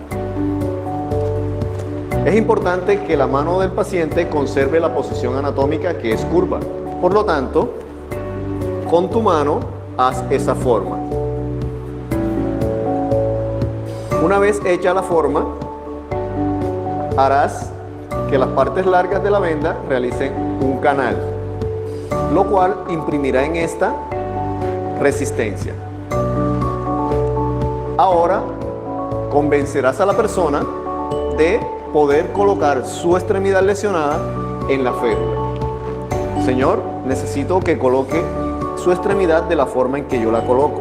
Es importante que la mano del paciente conserve la posición anatómica, que es curva. Por lo tanto, con tu mano haz esa forma. Una vez hecha la forma, harás que las partes largas de la venda realicen un canal, lo cual imprimirá en esta resistencia. Ahora convencerás a la persona de poder colocar su extremidad lesionada en la férula. Señor, necesito que coloque su extremidad de la forma en que yo la coloco.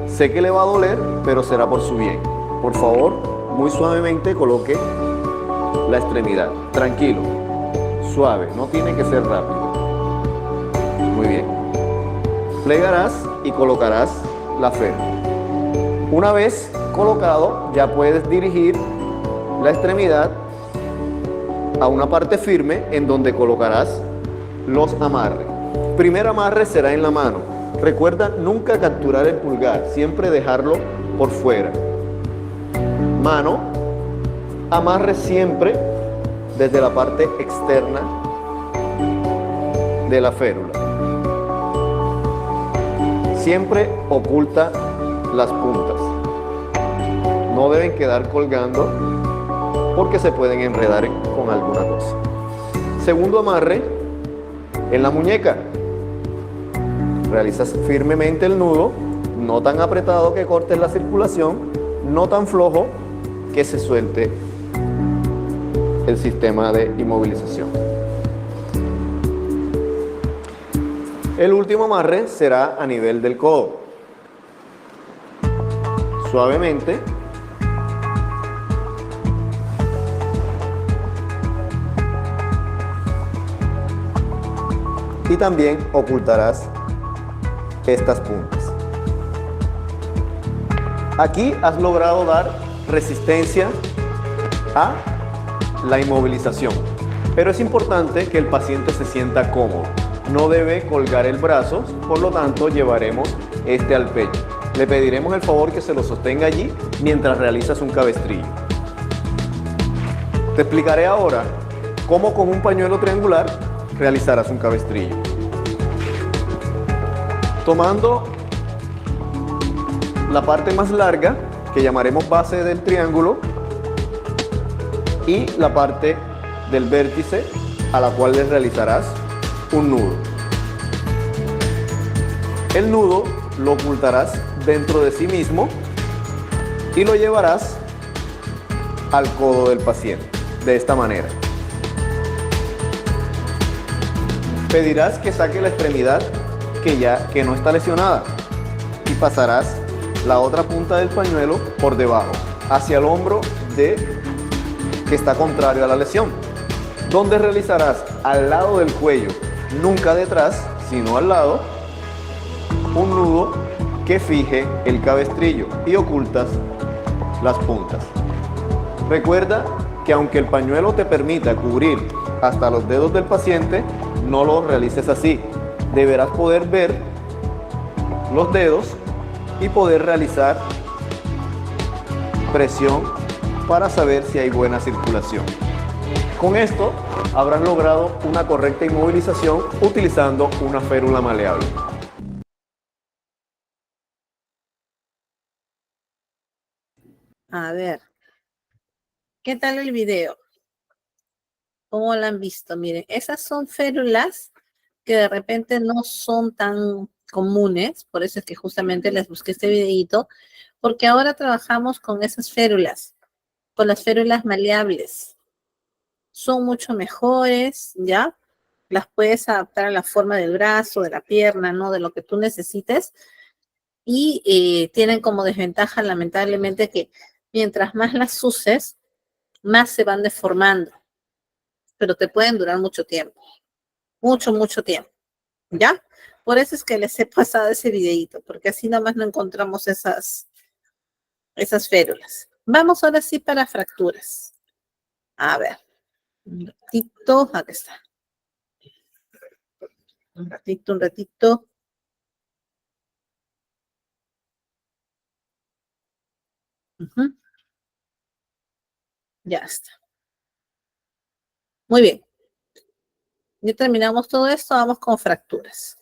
Sé que le va a doler, pero será por su bien. Por favor, muy suavemente coloque la extremidad. Tranquilo, suave, no tiene que ser rápido. Muy bien. Plegarás y colocarás la férula. Una vez colocado, ya puedes dirigir la extremidad a una parte firme en donde colocarás los amarres. Primer amarre será en la mano. Recuerda nunca capturar el pulgar, siempre dejarlo por fuera. Mano, amarre siempre desde la parte externa de la férula. Siempre oculta las puntas. No deben quedar colgando porque se pueden enredar con alguna cosa. Segundo amarre en la muñeca. Realizas firmemente el nudo, no tan apretado que cortes la circulación, no tan flojo que se suelte el sistema de inmovilización. El último amarre será a nivel del codo. Suavemente y también ocultarás estas puntas. Aquí has logrado dar resistencia a la inmovilización, pero es importante que el paciente se sienta cómodo. No debe colgar el brazo, por lo tanto llevaremos este al pecho. Le pediremos el favor que se lo sostenga allí mientras realizas un cabestrillo. Te explicaré ahora cómo con un pañuelo triangular realizarás un cabestrillo. Tomando la parte más larga, que llamaremos base del triángulo, y la parte del vértice a la cual le realizarás un nudo. El nudo lo ocultarás dentro de sí mismo y lo llevarás al codo del paciente, de esta manera. Pedirás que saque la extremidad que no está lesionada y pasarás la otra punta del pañuelo por debajo, hacia el hombro que está contrario a la lesión, donde realizarás al lado del cuello, nunca detrás, sino al lado, un nudo que fije el cabestrillo y ocultas las puntas. Recuerda que aunque el pañuelo te permita cubrir hasta los dedos del paciente, no lo realices así. Deberás poder ver los dedos y poder realizar presión para saber si hay buena circulación. Con esto habrás logrado una correcta inmovilización utilizando una férula maleable. A ver, ¿qué tal el video? ¿Cómo lo han visto? Miren, esas son férulas que de repente no son tan comunes, por eso es que justamente les busqué este videito, porque ahora trabajamos con esas férulas, con las férulas maleables. Son mucho mejores, ¿ya? Las puedes adaptar a la forma del brazo, de la pierna, ¿no? De lo que tú necesites. Y tienen como desventaja, lamentablemente, que mientras más las uses, más se van deformando. Pero te pueden durar mucho tiempo. Mucho, mucho tiempo. ¿Ya? Por eso es que les he pasado ese videíto, porque así nomás no encontramos esas férulas. Vamos ahora sí para fracturas. A ver. Un ratito. Aquí está. Un ratito, un ratito. Ujú. Ya está. Muy bien. Ya terminamos todo esto, vamos con fracturas.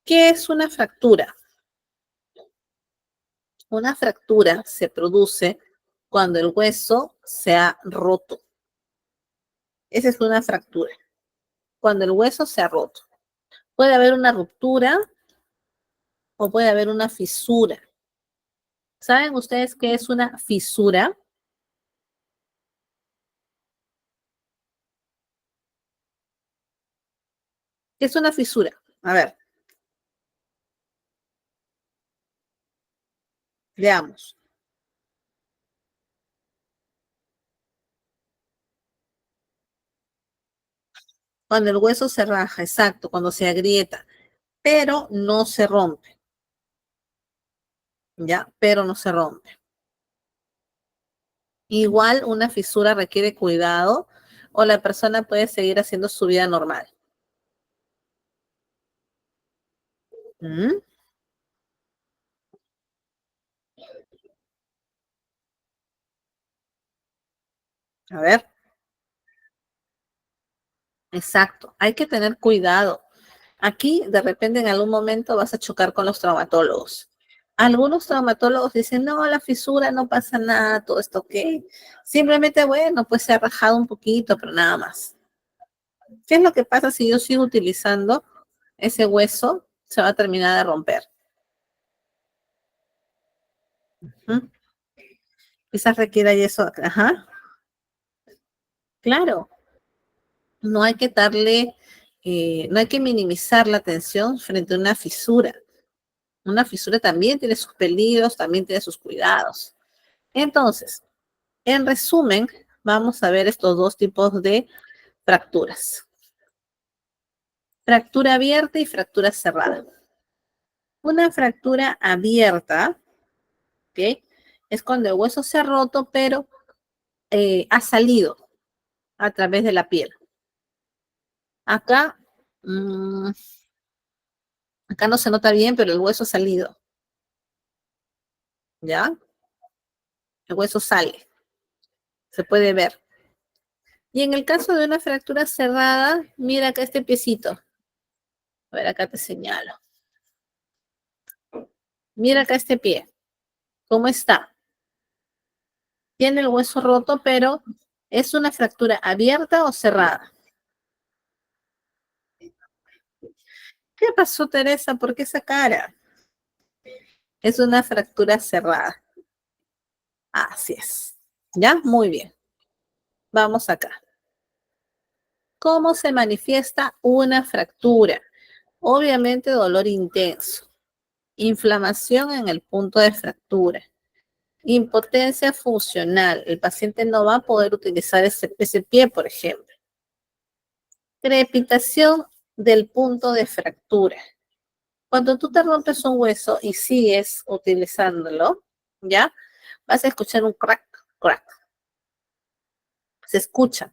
¿Qué es una fractura? Una fractura se produce cuando el hueso se ha roto. Esa es una fractura. Cuando el hueso se ha roto. Puede haber una ruptura o puede haber una fisura. ¿Saben ustedes qué es una fisura? ¿Qué es una fisura? A ver, veamos. Cuando el hueso se raja, exacto, cuando se agrieta, pero no se rompe, ¿ya? Pero no se rompe. Igual una fisura requiere cuidado o la persona puede seguir haciendo su vida normal. ¿Mm? A ver, exacto, hay que tener cuidado. Aquí, de repente, en algún momento vas a chocar con los traumatólogos. Algunos traumatólogos dicen, no, la fisura no pasa nada, todo esto ok. Simplemente, bueno, pues se ha rajado un poquito, pero nada más. ¿Qué es lo que pasa si yo sigo utilizando ese hueso? Se va a terminar de romper. ¿Mm? Quizás requiera eso. Ajá, claro. No hay que darle, no hay que minimizar la tensión frente a una fisura. Una fisura también tiene sus peligros, también tiene sus cuidados. Entonces, en resumen, vamos a ver estos dos tipos de fracturas. Fractura abierta y fractura cerrada. Una fractura abierta, ¿ok? Es cuando el hueso se ha roto, pero ha salido a través de la piel. Acá, mm, acá no se nota bien, pero el hueso ha salido, ¿ya? El hueso sale, se puede ver. Y en el caso de una fractura cerrada, mira acá este piecito. A ver, acá te señalo. Mira acá este pie. ¿Cómo está? Tiene el hueso roto, pero ¿es una fractura abierta o cerrada? ¿Qué pasó, Teresa? ¿Por qué esa cara? Es una fractura cerrada. Así es. ¿Ya? Muy bien. Vamos acá. ¿Cómo se manifiesta una fractura? Obviamente dolor intenso, inflamación en el punto de fractura, impotencia funcional. El paciente no va a poder utilizar ese pie, por ejemplo. Crepitación del punto de fractura. Cuando tú te rompes un hueso y sigues utilizándolo, ¿ya? Vas a escuchar un crack, crack. Se escucha,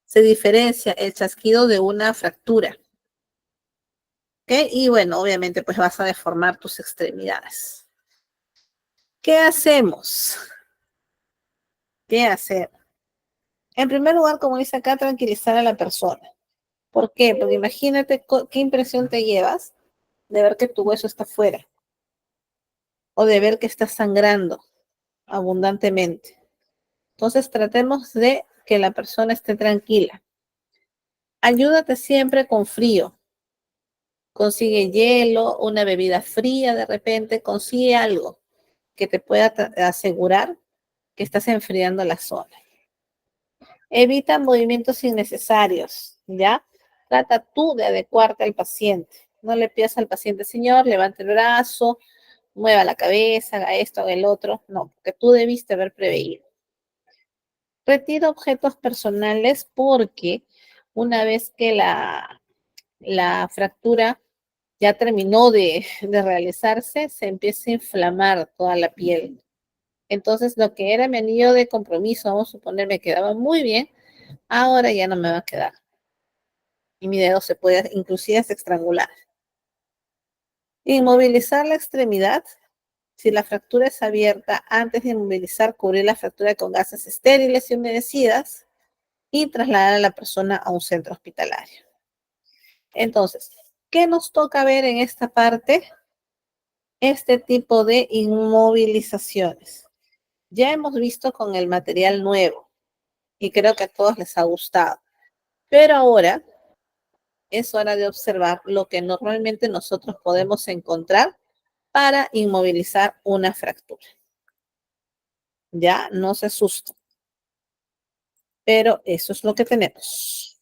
se diferencia el chasquido de una fractura. ¿Ok? Y bueno, obviamente pues vas a deformar tus extremidades. ¿Qué hacemos? ¿Qué hacer? En primer lugar, como dice acá, tranquilizar a la persona. ¿Por qué? Porque imagínate qué impresión te llevas de ver que tu hueso está fuera o de ver que está sangrando abundantemente. Entonces tratemos de que la persona esté tranquila. Ayúdate siempre con frío. Consigue hielo, una bebida fría de repente, consigue algo que te pueda asegurar que estás enfriando la zona. Evita movimientos innecesarios. ¿Ya? Trata tú de adecuarte al paciente. No le pidas al paciente, señor, levante el brazo, mueva la cabeza, haga esto, haga el otro. No, porque tú debiste haber preveído. Retira objetos personales porque una vez que la fractura ya terminó de realizarse, se empieza a inflamar toda la piel. Entonces, lo que era mi anillo de compromiso, vamos a suponer, me quedaba muy bien, ahora ya no me va a quedar. Y mi dedo se puede inclusive hasta estrangular. Inmovilizar la extremidad. Si la fractura es abierta, antes de inmovilizar, cubrir la fractura con gasas estériles y humedecidas y trasladar a la persona a un centro hospitalario. Entonces, ¿qué nos toca ver en esta parte? Este tipo de inmovilizaciones. Ya hemos visto con el material nuevo y creo que a todos les ha gustado. Pero ahora es hora de observar lo que normalmente nosotros podemos encontrar para inmovilizar una fractura. Ya, no se asusten. Pero eso es lo que tenemos.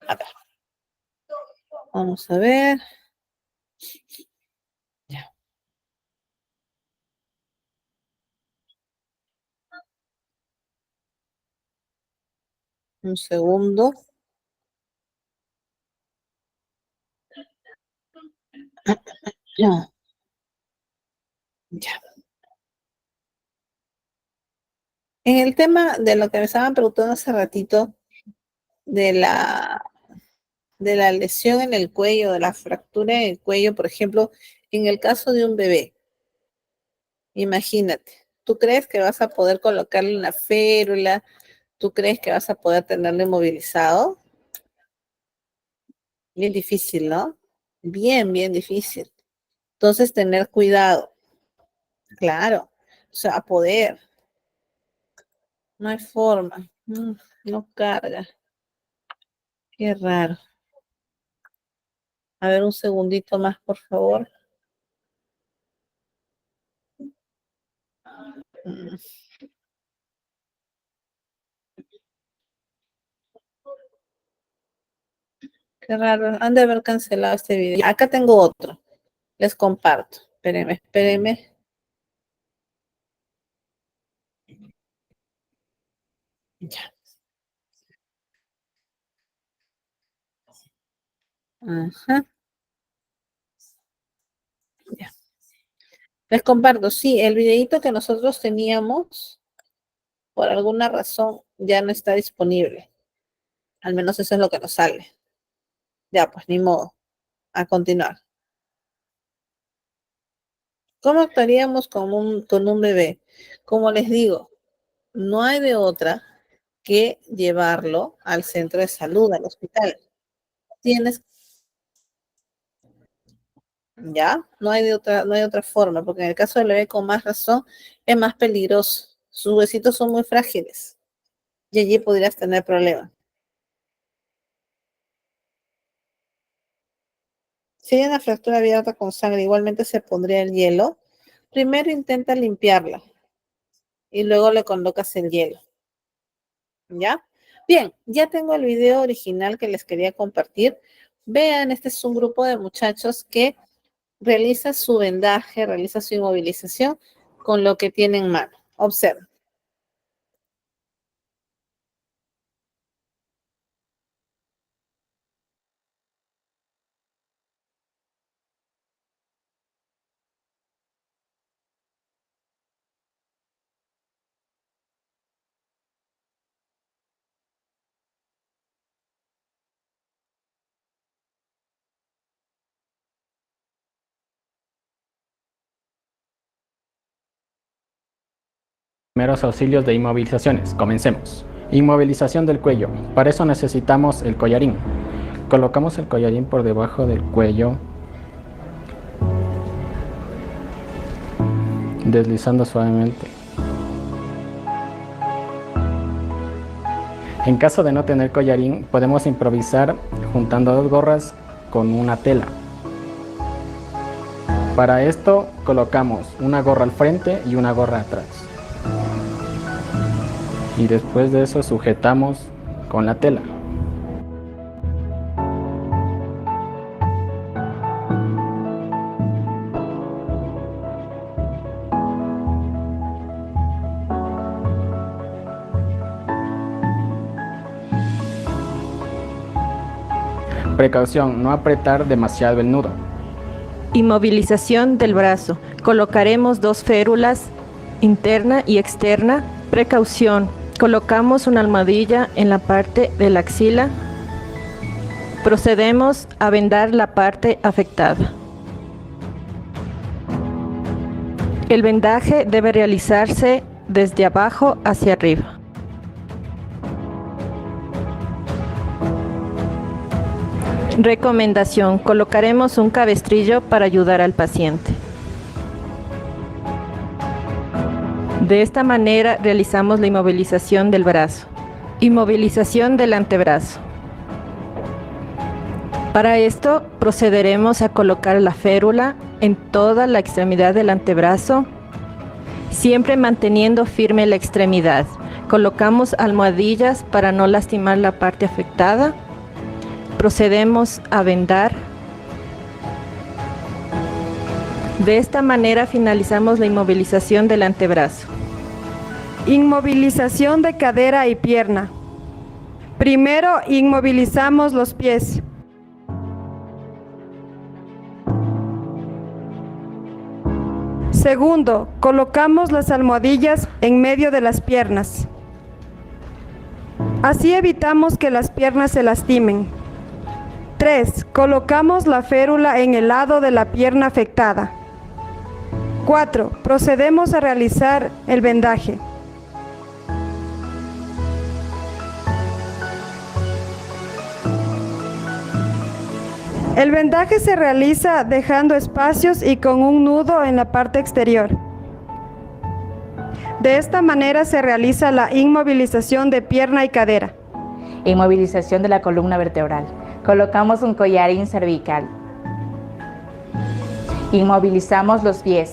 A ver. Vamos a ver. Ya. Un segundo. Ya. Ya. En el tema de lo que me estaban preguntando hace ratito, de la lesión en el cuello, de la fractura en el cuello, por ejemplo, en el caso de un bebé, imagínate, ¿tú crees que vas a poder colocarle una férula? ¿Tú crees que vas a poder tenerlo inmovilizado? Bien difícil, ¿no? Bien, bien difícil. Entonces, tener cuidado. Claro, o sea, a poder. No hay forma. No carga. Qué raro. A ver, un segundito más, por favor. Mm, Qué raro. Han de haber cancelado este video. Acá tengo otro. Les comparto. Espérenme, espérenme. Ya. Ajá. Ya. Les comparto. Sí, el videito que nosotros teníamos, por alguna razón, ya no está disponible. Al menos eso es lo que nos sale. Ya, pues ni modo. A continuar. ¿Cómo actuaríamos con un bebé? Como les digo, no hay de otra que llevarlo al centro de salud, al hospital. Tienes, ya, no hay otra forma, porque en el caso del bebé con más razón es más peligroso. Sus huesitos son muy frágiles y allí podrías tener problemas. Si hay una fractura abierta con sangre, igualmente se pondría el hielo. Primero intenta limpiarla y luego le colocas el hielo. ¿Ya? Bien, ya tengo el video original que les quería compartir. Vean, este es un grupo de muchachos que realiza su vendaje, realiza su inmovilización con lo que tiene en mano. Observen. Primeros auxilios de inmovilizaciones. Comencemos. Inmovilización del cuello. Para eso necesitamos el collarín. Colocamos el collarín por debajo del cuello, deslizando suavemente. En caso de no tener collarín, podemos improvisar juntando dos gorras con una tela. Para esto colocamos una gorra al frente y una gorra atrás. Y después de eso sujetamos con la tela. Precaución, no apretar demasiado el nudo. Inmovilización del brazo. Colocaremos 2 férulas, interna y externa. Precaución, colocamos una almohadilla en la parte de la axila. Procedemos a vendar la parte afectada. El vendaje debe realizarse desde abajo hacia arriba. Recomendación: colocaremos un cabestrillo para ayudar al paciente. De esta manera realizamos la inmovilización del brazo. Inmovilización del antebrazo. Para esto procederemos a colocar la férula en toda la extremidad del antebrazo, siempre manteniendo firme la extremidad. Colocamos almohadillas para no lastimar la parte afectada. Procedemos a vendar. De esta manera finalizamos la inmovilización del antebrazo. Inmovilización de cadera y pierna. Primero inmovilizamos los pies. Segundo, colocamos las almohadillas en medio de las piernas. Así evitamos que las piernas se lastimen. 3. Colocamos la férula en el lado de la pierna afectada. 4. Procedemos a realizar el vendaje. El vendaje se realiza dejando espacios y con un nudo en la parte exterior. De esta manera se realiza la inmovilización de pierna y cadera. Inmovilización de la columna vertebral. Colocamos un collarín cervical. Inmovilizamos los pies.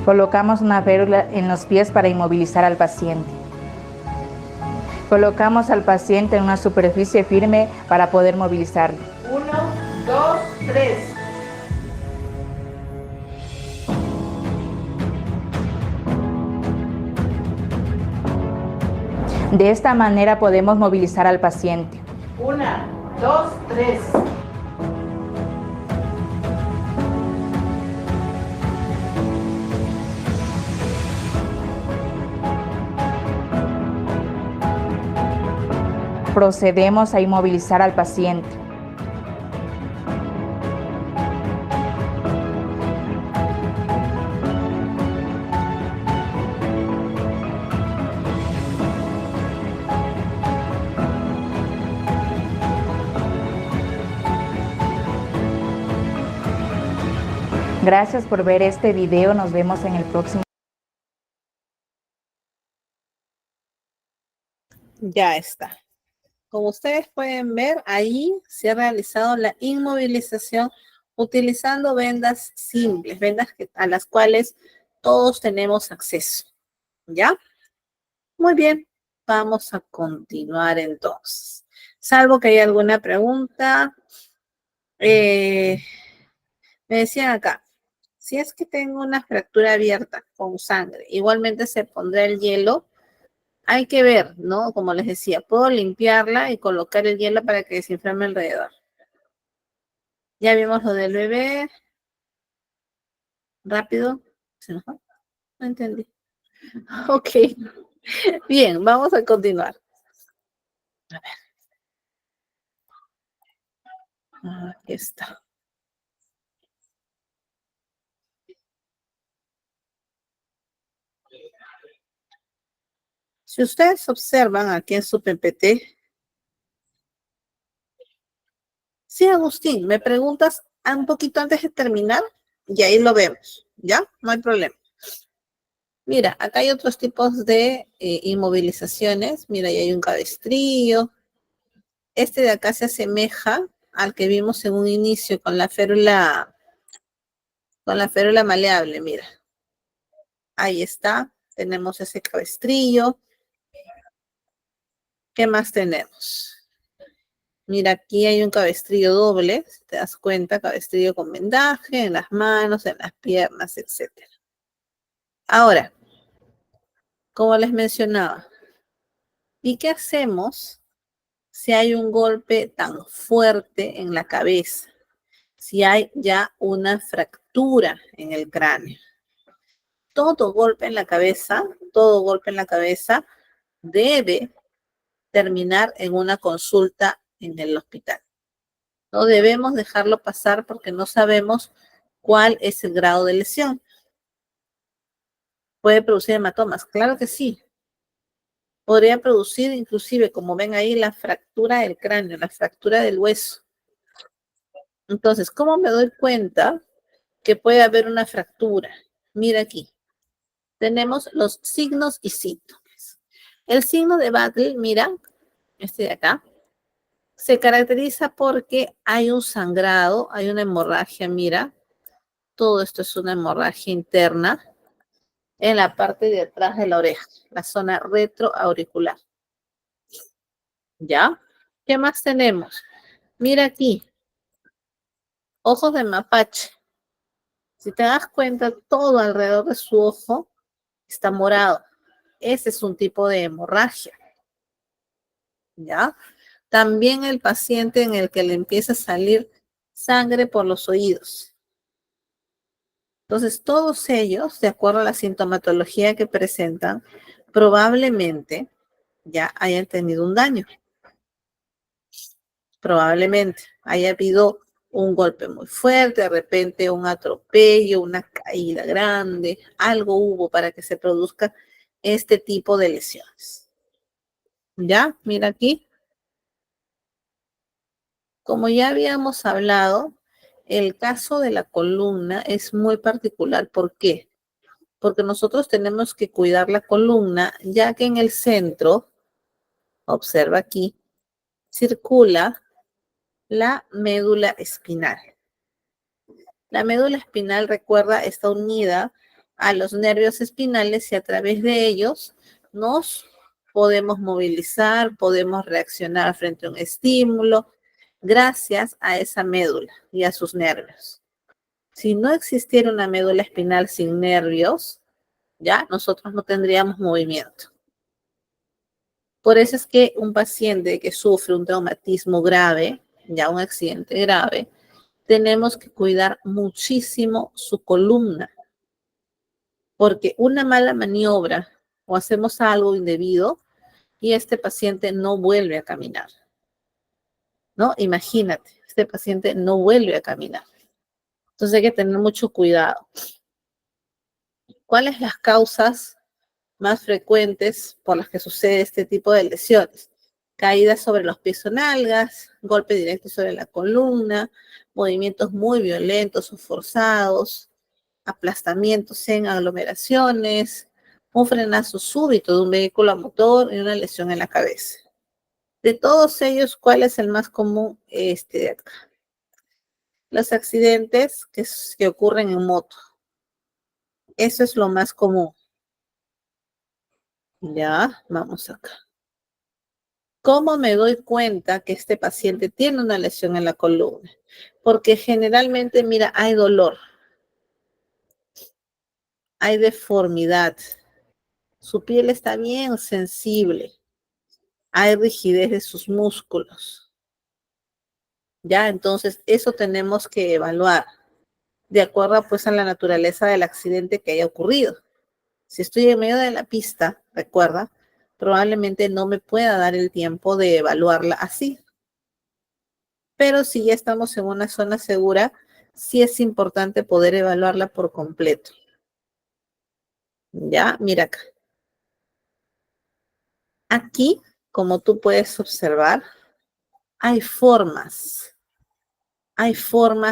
Colocamos una férula en los pies para inmovilizar al paciente. Colocamos al paciente en una superficie firme para poder movilizarlo. 1, 2, 3. De esta manera podemos movilizar al paciente. 1, 2, 3. Procedemos a inmovilizar al paciente. Gracias por ver este video. Nos vemos en el próximo. Ya está. Como ustedes pueden ver, ahí se ha realizado la inmovilización utilizando vendas simples, vendas a las cuales todos tenemos acceso. ¿Ya? Muy bien, vamos a continuar entonces. Salvo que haya alguna pregunta. Me decían acá, si es que tengo una fractura abierta con sangre, igualmente se pondrá el hielo. Hay que ver, ¿no? Como les decía, puedo limpiarla y colocar el hielo para que desinflame alrededor. Ya vimos lo del bebé. Rápido. ¿Se nos va? No entendí. Ok. Bien, vamos a continuar. A ver. Aquí está. Si ustedes observan aquí en su PPT, sí, Agustín, me preguntas un poquito antes de terminar y ahí lo vemos, ¿ya? No hay problema. Mira, acá hay otros tipos de inmovilizaciones. Mira, ahí hay un cabestrillo. Este de acá se asemeja al que vimos en un inicio con la férula maleable, mira. Ahí está. Tenemos ese cabestrillo. ¿Qué más tenemos? Mira, aquí hay un cabestrillo doble, si te das cuenta, cabestrillo con vendaje en las manos, en las piernas, etc. Ahora, como les mencionaba, ¿y qué hacemos si hay un golpe tan fuerte en la cabeza? Si hay ya una fractura en el cráneo. Todo golpe en la cabeza debe terminar en una consulta en el hospital. No debemos dejarlo pasar porque no sabemos cuál es el grado de lesión. ¿Puede producir hematomas? Claro que sí. Podría producir inclusive, como ven ahí, la fractura del cráneo, la fractura del hueso. Entonces, ¿cómo me doy cuenta que puede haber una fractura? Mira aquí. Tenemos los signos y síntomas. El signo de Battle, mira, este de acá, se caracteriza porque hay un sangrado, hay una hemorragia, mira. Todo esto es una hemorragia interna en la parte de atrás de la oreja, la zona retroauricular. ¿Ya? ¿Qué más tenemos? Mira aquí, ojos de mapache. Si te das cuenta, todo alrededor de su ojo está morado. Ese es un tipo de hemorragia. ¿Ya? También el paciente en el que le empieza a salir sangre por los oídos. Entonces, todos ellos, de acuerdo a la sintomatología que presentan, probablemente ya hayan tenido un daño. Probablemente haya habido un golpe muy fuerte, de repente un atropello, una caída grande, algo hubo para que se produzca este tipo de lesiones. ¿Ya? Mira aquí. Como ya habíamos hablado, el caso de la columna es muy particular. ¿Por qué? Porque nosotros tenemos que cuidar la columna, ya que en el centro, observa aquí, circula la médula espinal. La médula espinal, recuerda, está unida a los nervios espinales y a través de ellos nos podemos movilizar, podemos reaccionar frente a un estímulo, gracias a esa médula y a sus nervios. Si no existiera una médula espinal sin nervios, ya nosotros no tendríamos movimiento. Por eso es que un paciente que sufre un traumatismo grave, ya un accidente grave, tenemos que cuidar muchísimo su columna, porque una mala maniobra o hacemos algo indebido y este paciente no vuelve a caminar. ¿No? Imagínate, este paciente no vuelve a caminar. Entonces hay que tener mucho cuidado. ¿Cuáles las causas más frecuentes por las que sucede este tipo de lesiones? Caídas sobre los pies o nalgas, golpe directo sobre la columna, movimientos muy violentos o forzados, aplastamientos en aglomeraciones, un frenazo súbito de un vehículo a motor y una lesión en la cabeza. De todos ellos, ¿cuál es el más común? Este de acá. Los accidentes que ocurren en moto. Eso es lo más común. Ya, vamos acá. ¿Cómo me doy cuenta que este paciente tiene una lesión en la columna? Porque generalmente, mira, hay dolor, hay deformidad, su piel está bien sensible, hay rigidez de sus músculos. Ya, entonces eso tenemos que evaluar de acuerdo pues a la naturaleza del accidente que haya ocurrido. Si estoy en medio de la pista, recuerda, probablemente no me pueda dar el tiempo de evaluarla así. Pero si ya estamos en una zona segura, sí es importante poder evaluarla por completo. Ya, mira acá. Aquí, como tú puedes observar, hay formas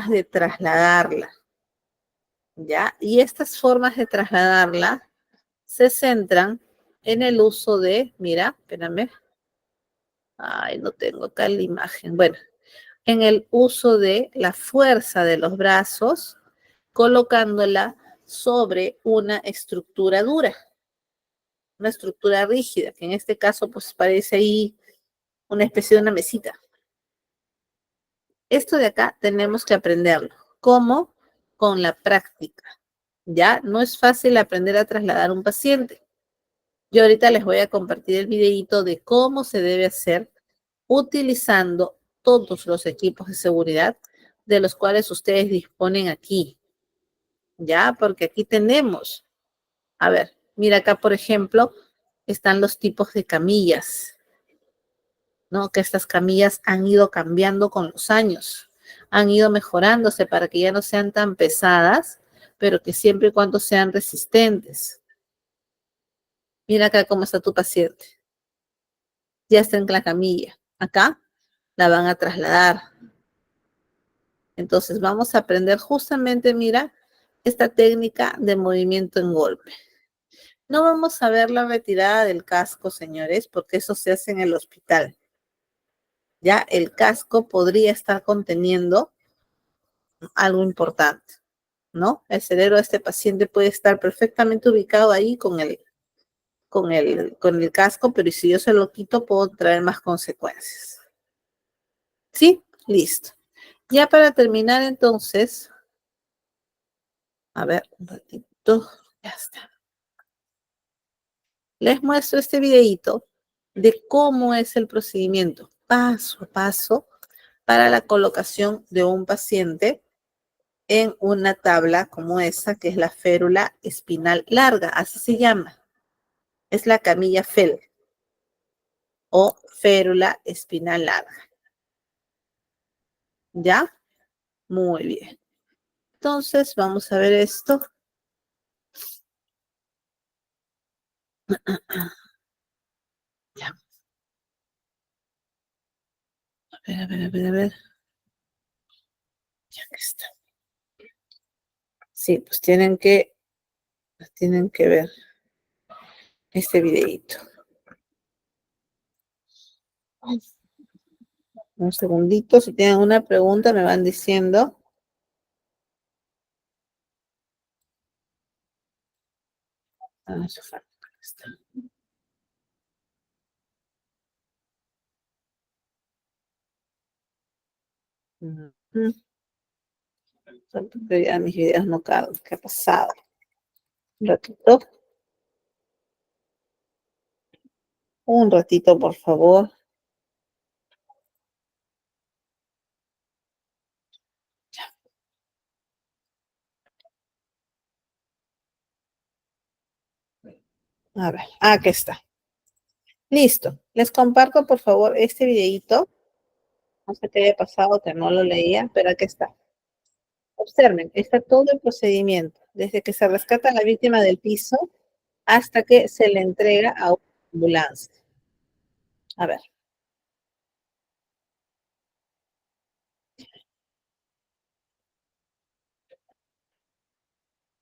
de trasladarla. ¿Ya? Y estas formas de trasladarla se centran en el uso de, mira, espérame. Ay, no tengo acá la imagen. Bueno, en el uso de la fuerza de los brazos, colocándola sobre una estructura dura, una estructura rígida, que en este caso pues parece ahí una especie de una mesita. Esto de acá tenemos que aprenderlo. ¿Cómo? Con la práctica. Ya no es fácil aprender a trasladar un paciente. Yo ahorita les voy a compartir el videito de cómo se debe hacer utilizando todos los equipos de seguridad de los cuales ustedes disponen aquí. Ya, porque aquí tenemos, a ver, mira acá por ejemplo, están los tipos de camillas, ¿no? Que estas camillas han ido cambiando con los años, han ido mejorándose para que ya no sean tan pesadas, pero que siempre y cuando sean resistentes. Mira acá cómo está tu paciente. Ya está en la camilla. Acá la van a trasladar. Entonces vamos a aprender justamente, mira, esta técnica de movimiento en golpe. No vamos a ver la retirada del casco, señores, porque eso se hace en el hospital. Ya el casco podría estar conteniendo algo importante, ¿no? El cerebro de este paciente puede estar perfectamente ubicado ahí con el casco, pero si yo se lo quito, puedo traer más consecuencias. ¿Sí? Listo. Ya para terminar, entonces, a ver, un ratito, ya está. Les muestro este videito de cómo es el procedimiento paso a paso para la colocación de un paciente en una tabla como esa, que es la férula espinal larga, así se llama. Es la camilla FEL o férula espinal larga. ¿Ya? Muy bien. Entonces, vamos a ver esto. Ya. A ver. Ya que está. Sí, pues tienen que ver este videito. Un segundito, si tienen una pregunta me van diciendo. Eso falta. Está. Pero ya mis videos no cargan. ¿Qué ha pasado? Un ratito. Un ratito, por favor. A ver, aquí está. Listo. Les comparto, por favor, este videito. No sé qué haya pasado, que no lo leía, pero aquí está. Observen, está todo el procedimiento, desde que se rescata a la víctima del piso hasta que se le entrega a una ambulancia. A ver.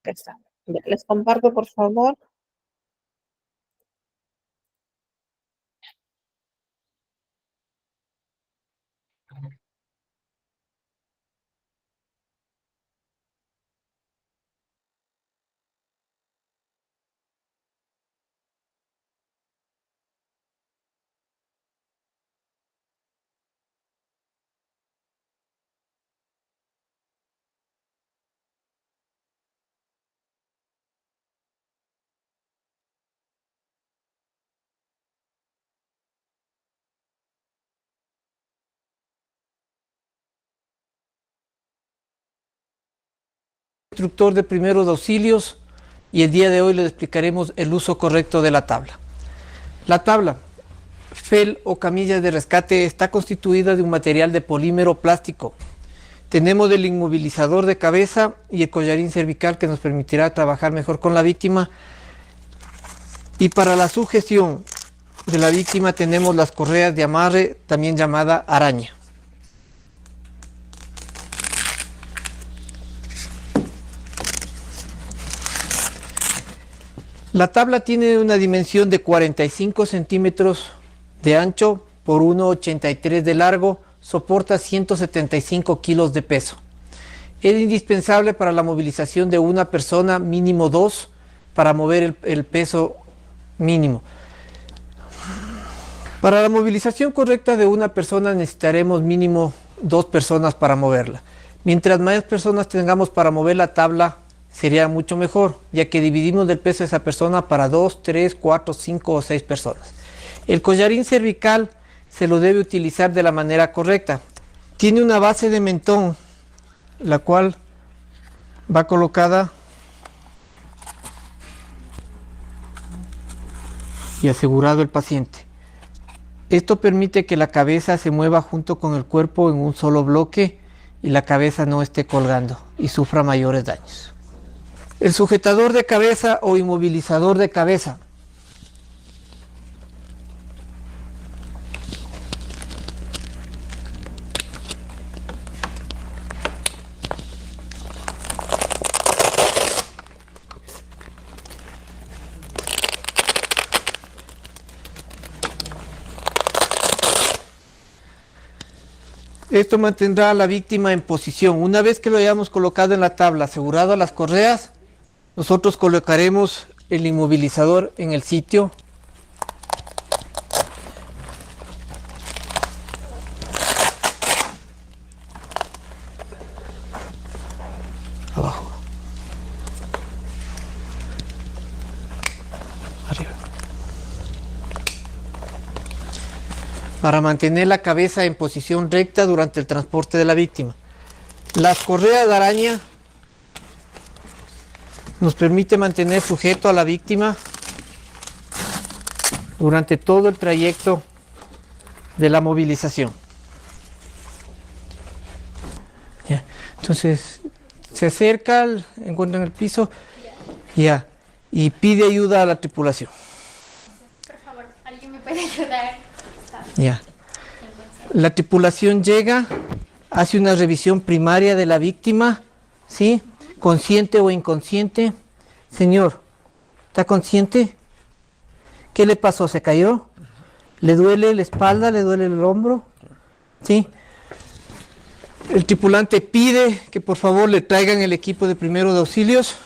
Aquí está. Les comparto, por favor. Instructor de primeros auxilios y el día de hoy les explicaremos el uso correcto de la tabla. La tabla FEL o camilla de rescate está constituida de un material de polímero plástico. Tenemos el inmovilizador de cabeza y el collarín cervical que nos permitirá trabajar mejor con la víctima. Y para la sujeción de la víctima tenemos las correas de amarre, también llamada araña. La tabla tiene una dimensión de 45 centímetros de ancho por 1,83 de largo, soporta 175 kilos de peso. Es indispensable para la movilización de una persona, mínimo 2, para mover el peso mínimo. Para la movilización correcta de una persona necesitaremos mínimo 2 personas para moverla. Mientras más personas tengamos para mover la tabla, sería mucho mejor, ya que dividimos el peso de esa persona para 2, 3, 4, 5 o 6 personas. El collarín cervical se lo debe utilizar de la manera correcta. Tiene una base de mentón, la cual va colocada y asegurado el paciente. Esto permite que la cabeza se mueva junto con el cuerpo en un solo bloque y la cabeza no esté colgando y sufra mayores daños. El sujetador de cabeza o inmovilizador de cabeza. Esto mantendrá a la víctima en posición. Una vez que lo hayamos colocado en la tabla, asegurado a las correas, nosotros colocaremos el inmovilizador en el sitio. Abajo. Arriba. Para mantener la cabeza en posición recta durante el transporte de la víctima. Las correas de araña nos permite mantener sujeto a la víctima durante todo el trayecto de la movilización. Ya. Entonces se acerca, encuentra en el piso ya, y pide ayuda a la tripulación. Por favor, ¿alguien me puede ayudar? Ya. La tripulación llega, hace una revisión primaria de la víctima, ¿sí? Consciente o inconsciente. Señor, ¿está consciente? ¿Qué le pasó? ¿Se cayó? ¿Le duele la espalda? ¿Le duele el hombro? ¿Sí? El tripulante pide que por favor le traigan el equipo de primeros auxilios,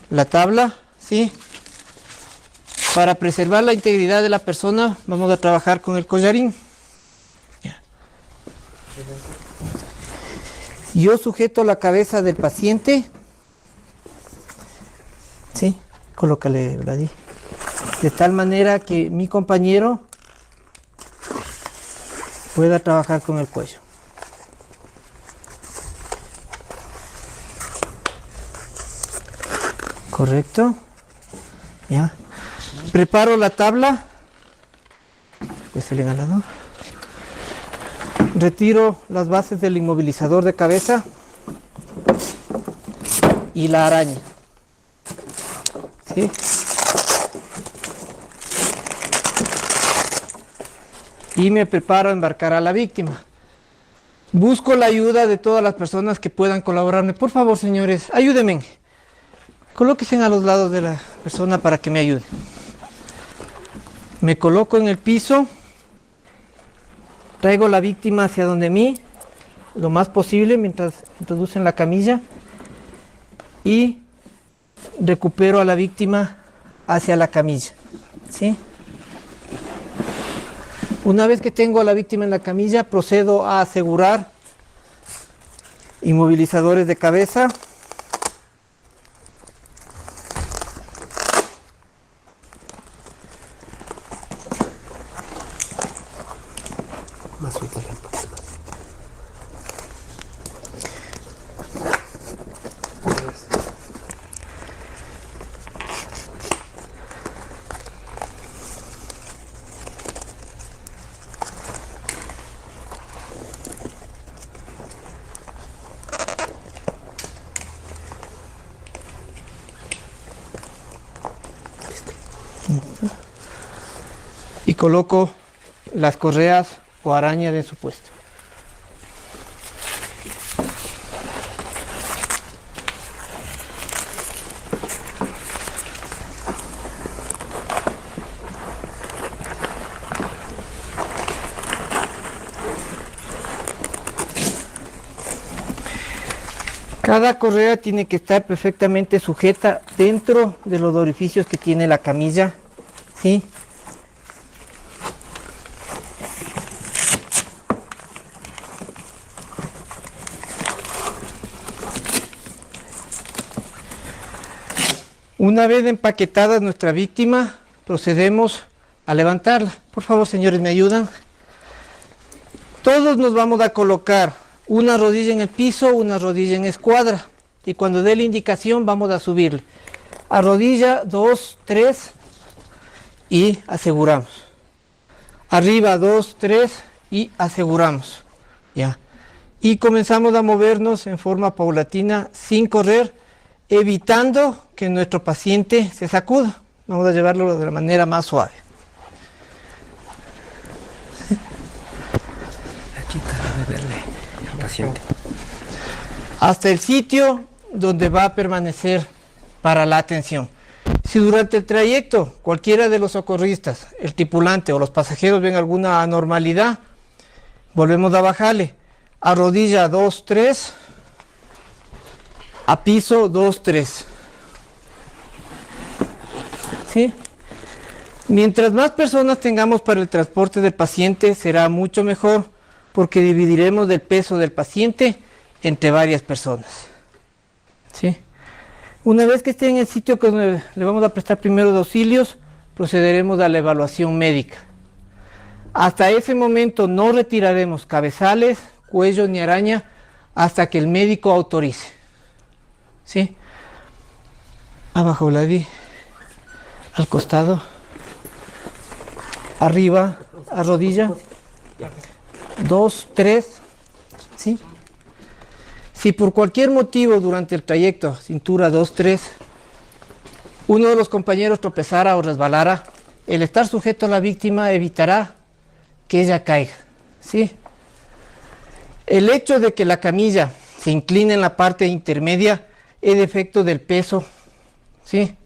la tabla, ¿sí? Para preservar la integridad de la persona, vamos a trabajar con el collarín. Ya. Yo sujeto la cabeza del paciente. Sí, colócale, Vladi. De tal manera que mi compañero pueda trabajar con el cuello. Correcto. Ya. Preparo la tabla. Pues el inhalador. Retiro las bases del inmovilizador de cabeza y la araña. ¿Sí? Y me preparo a embarcar a la víctima. Busco la ayuda de todas las personas que puedan colaborarme. Por favor, señores, ayúdenme. Colóquense a los lados de la persona para que me ayude. Me coloco en el piso. Traigo la víctima hacia donde mí, lo más posible mientras introducen la camilla. Y recupero a la víctima hacia la camilla. ¿Sí? Una vez que tengo a la víctima en la camilla, procedo a asegurar inmovilizadores de cabeza. Y coloco las correas o arañas de su puesto. Cada correa tiene que estar perfectamente sujeta dentro de los orificios que tiene la camilla, ¿sí? Una vez empaquetada nuestra víctima, procedemos a levantarla. Por favor, señores, ¿me ayudan? Todos nos vamos a colocar una rodilla en el piso, una rodilla en escuadra. Y cuando dé la indicación, vamos a subirle. A rodilla, 2, 3 y aseguramos. Arriba, 2, 3 y aseguramos. Ya. Y comenzamos a movernos en forma paulatina, sin correr, evitando que nuestro paciente se sacuda. Vamos a llevarlo de la manera más suave. Aquí para verle al paciente. Hasta el sitio donde va a permanecer para la atención. Si durante el trayecto cualquiera de los socorristas, el tripulante o los pasajeros ven alguna anormalidad, volvemos a bajarle. A rodilla 2, 3. A piso 2, 3. ¿Sí? Mientras más personas tengamos para el transporte del paciente, será mucho mejor, porque dividiremos el peso del paciente entre varias personas. ¿Sí? Una vez que esté en el sitio que le vamos a prestar primeros auxilios, procederemos a la evaluación médica. Hasta ese momento no retiraremos cabezales, cuello ni araña hasta que el médico autorice. ¿Sí? Abajo, Vladi. Al costado. Arriba, a rodilla. 2, 3. ¿Sí? Si por cualquier motivo durante el trayecto, cintura 2, 3, uno de los compañeros tropezara o resbalara, el estar sujeto a la víctima evitará que ella caiga. ¿Sí? El hecho de que la camilla se incline en la parte intermedia es efecto del peso. ¿Sí?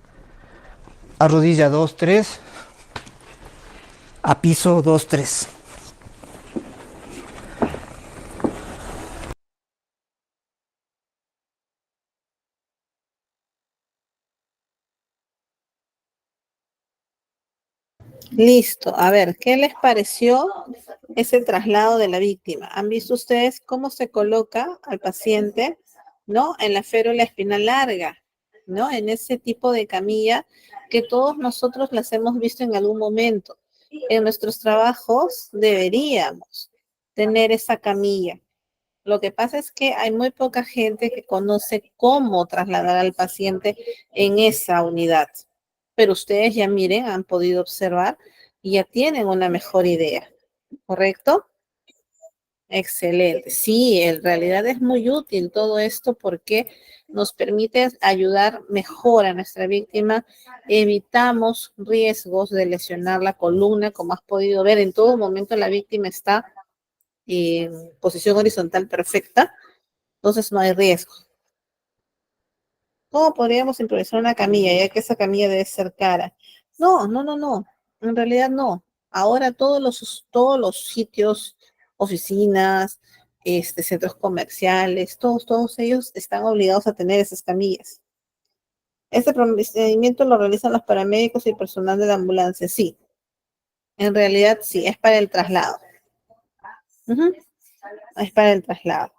A rodilla 2, 3. A piso 2, 3. Listo. A ver, ¿qué les pareció ese traslado de la víctima? ¿Han visto ustedes cómo se coloca al paciente, ¿no? En la férula espinal larga, ¿no? En ese tipo de camilla que todos nosotros las hemos visto en algún momento. En nuestros trabajos deberíamos tener esa camilla. Lo que pasa es que hay muy poca gente que conoce cómo trasladar al paciente en esa unidad. Pero ustedes ya miren, han podido observar y ya tienen una mejor idea, ¿correcto? Excelente. Sí, en realidad es muy útil todo esto porque nos permite ayudar mejor a nuestra víctima. Evitamos riesgos de lesionar la columna, como has podido ver. En todo momento la víctima está en posición horizontal perfecta, entonces no hay riesgo. ¿Cómo podríamos improvisar una camilla, ya que esa camilla debe ser cara? No. En realidad no. Ahora todos los sitios, oficinas, centros comerciales, todos ellos están obligados a tener esas camillas. Este procedimiento lo realizan los paramédicos y el personal de la ambulancia. Sí. En realidad sí, es para el traslado. Es para el traslado.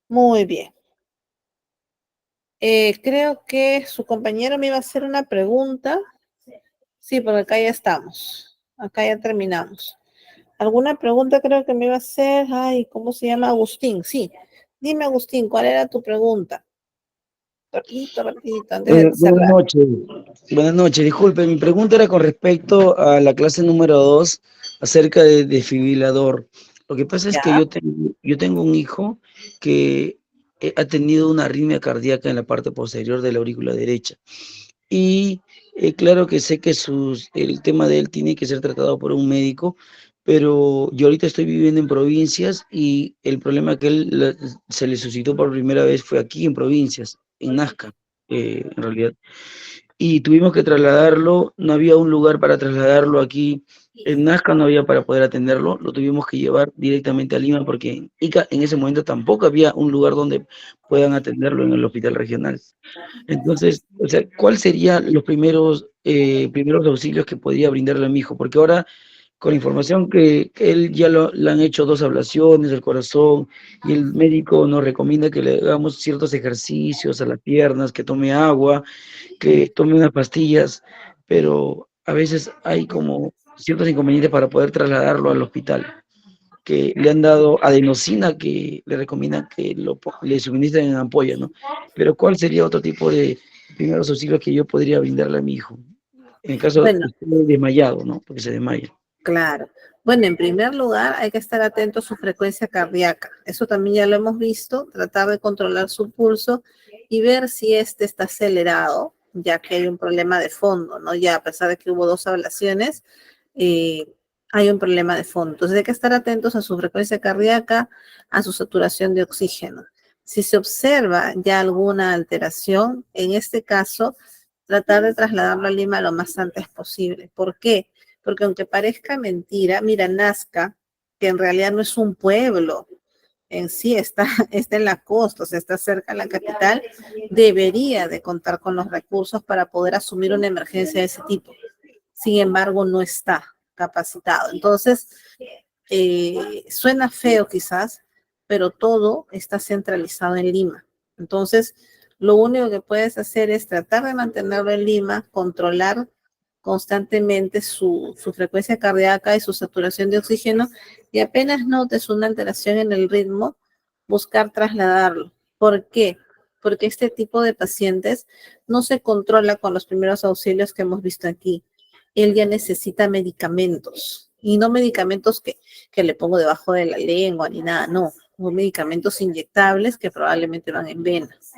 Muy bien. Creo que su compañero me iba a hacer una pregunta. Sí, porque acá ya estamos. Acá ya terminamos. ¿Alguna pregunta creo que me iba a hacer? Ay, ¿cómo se llama? Agustín. Sí. Dime, Agustín, ¿cuál era tu pregunta? Rapidito, antes de cerrar. Buenas noches. Disculpe, mi pregunta era con respecto a la clase número 2 acerca de desfibrilador. Lo que pasa es que yo tengo un hijo que ha tenido una arritmia cardíaca en la parte posterior de la aurícula derecha. Y claro que sé que el tema de él tiene que ser tratado por un médico, pero yo ahorita estoy viviendo en provincias y el problema que él se le suscitó por primera vez fue aquí en provincias, en Nazca, en realidad. Y tuvimos que trasladarlo, no había un lugar para trasladarlo aquí En Nazca no había para poder atenderlo, lo tuvimos que llevar directamente a Lima porque en Ica en ese momento tampoco había un lugar donde puedan atenderlo en el hospital regional. Entonces, o sea, ¿cuál serían los primeros auxilios que podría brindarle a mi hijo? Porque ahora, con la información que él ya le han hecho 2 ablaciones del corazón y el médico nos recomienda que le hagamos ciertos ejercicios a las piernas, que tome agua, que tome unas pastillas, pero a veces hay como ciertos inconvenientes para poder trasladarlo al hospital, que le han dado adenosina, que le recomiendan que le suministren en ampolla, ¿no? Pero ¿cuál sería otro tipo de primeros auxilios que yo podría brindarle a mi hijo? En el caso de Bueno, que esté desmayado, ¿no? Porque se desmaya. claro. Bueno, en primer lugar, hay que estar atento a su frecuencia cardíaca. Eso también ya lo hemos visto, tratar de controlar su pulso y ver si este está acelerado, ya que hay un problema de fondo, ¿no? Ya a pesar de que hubo 2 ablaciones, hay un problema de fondo. Entonces hay que estar atentos a su frecuencia cardíaca, a su saturación de oxígeno. Si se observa ya alguna alteración, en este caso, tratar de trasladarlo a Lima lo más antes posible. ¿Por qué? Porque aunque parezca mentira, mira, Nazca, que en realidad no es un pueblo, en sí está en la costa, o sea, está cerca de la capital, debería de contar con los recursos para poder asumir una emergencia de ese tipo. Sin embargo, no está capacitado. Entonces, suena feo quizás, pero todo está centralizado en Lima. Entonces, lo único que puedes hacer es tratar de mantenerlo en Lima, controlar constantemente su frecuencia cardíaca y su saturación de oxígeno, y apenas notes una alteración en el ritmo, buscar trasladarlo. ¿Por qué? Porque este tipo de pacientes no se controla con los primeros auxilios que hemos visto aquí. Él ya necesita medicamentos, y no medicamentos que le pongo debajo de la lengua ni nada, no, son medicamentos inyectables que probablemente van en venas.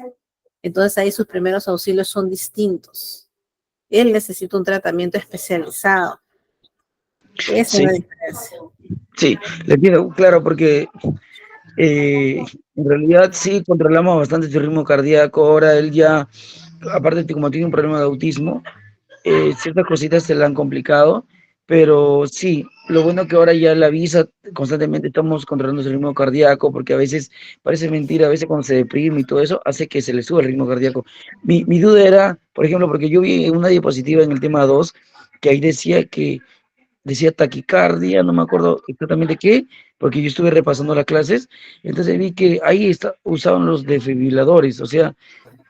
Entonces ahí sus primeros auxilios son distintos. Él necesita un tratamiento especializado. Esa es Sí, la diferencia. sí, le entiendo, claro, porque en realidad sí controlamos bastante su ritmo cardíaco. Ahora él ya, aparte de como tiene un problema de autismo, ciertas cositas se le han complicado, pero sí, lo bueno que ahora ya la avisa constantemente, estamos controlando su ritmo cardíaco, porque a veces parece mentira, a veces cuando se deprime y todo eso, hace que se le suba el ritmo cardíaco. Mi duda era, por ejemplo, porque yo vi una diapositiva en el tema 2 que ahí decía taquicardia, no me acuerdo exactamente qué, porque yo estuve repasando las clases, entonces vi que ahí usaban los desfibriladores, o sea,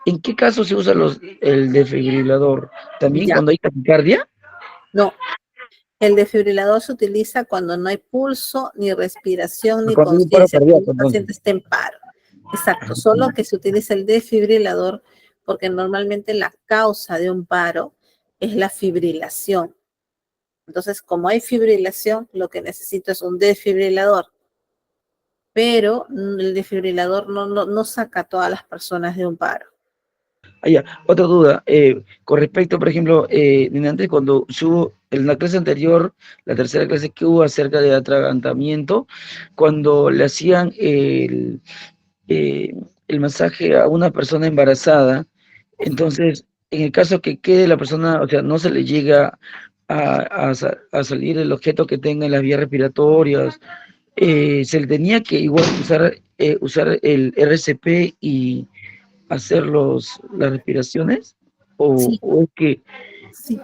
¿en qué caso se usa el desfibrilador? ¿También Ya, cuando hay taquicardia? no. El desfibrilador se utiliza cuando no hay pulso, ni respiración, ni Cuando hay un paro conciencia, cuando cardíaco, el paciente entonces. está en paro. Exacto, solo que se utiliza el desfibrilador porque normalmente la causa de un paro es la fibrilación. Entonces, como hay fibrilación, lo que necesito es un desfibrilador. Pero el desfibrilador no saca a todas las personas de un paro. Ah, ya. Otra duda, con respecto, por ejemplo, antes cuando subo, en la clase anterior, la tercera clase que hubo acerca de atragantamiento, cuando le hacían el masaje a una persona embarazada, entonces, en el caso que quede la persona, o sea, no se le llega a salir el objeto que tenga en las vías respiratorias, se le tenía que igual usar el RCP y hacer las respiraciones, Sí, o es que, sí,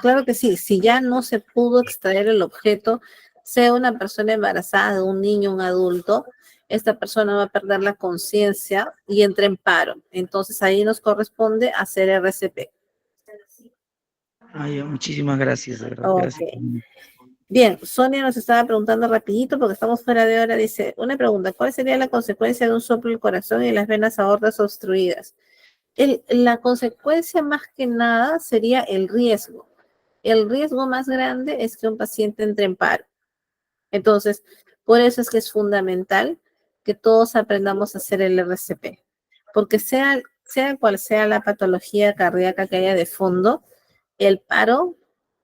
claro que sí. Si ya no se pudo extraer el objeto, sea una persona embarazada, un niño, un adulto, esta persona va a perder la conciencia y entra en paro. Entonces ahí nos corresponde hacer RCP. ay, muchísimas gracias, de verdad, Ok. gracias. Bien, Sonia nos estaba preguntando rapidito porque estamos fuera de hora. Dice, una pregunta, ¿cuál sería la consecuencia de un soplo del corazón y las venas aortas obstruidas? La consecuencia más que nada sería el riesgo. El riesgo más grande es que un paciente entre en paro. Entonces, por eso es que es fundamental que todos aprendamos a hacer el RCP, porque sea cual sea la patología cardíaca que haya de fondo, el paro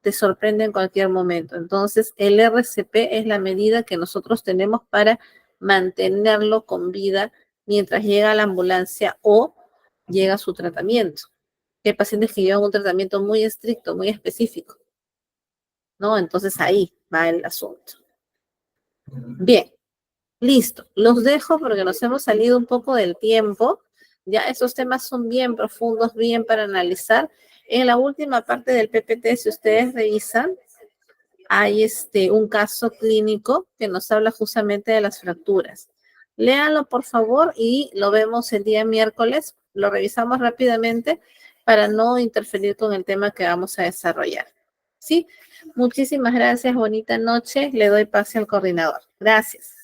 te sorprende en cualquier momento. Entonces, el RCP es la medida que nosotros tenemos para mantenerlo con vida mientras llega la ambulancia o llega su tratamiento. Hay pacientes que llevan un tratamiento muy estricto, muy específico. ¿no? Entonces ahí va el asunto. Bien, listo. Los dejo porque nos hemos salido un poco del tiempo. Ya esos temas son bien profundos, bien para analizar. En la última parte del PPT, si ustedes revisan, hay un caso clínico que nos habla justamente de las fracturas. Léanlo, por favor, y lo vemos el día miércoles. Lo revisamos rápidamente para no interferir con el tema que vamos a desarrollar. ¿Sí? Muchísimas gracias. Bonita noche. Le doy pase al coordinador. Gracias.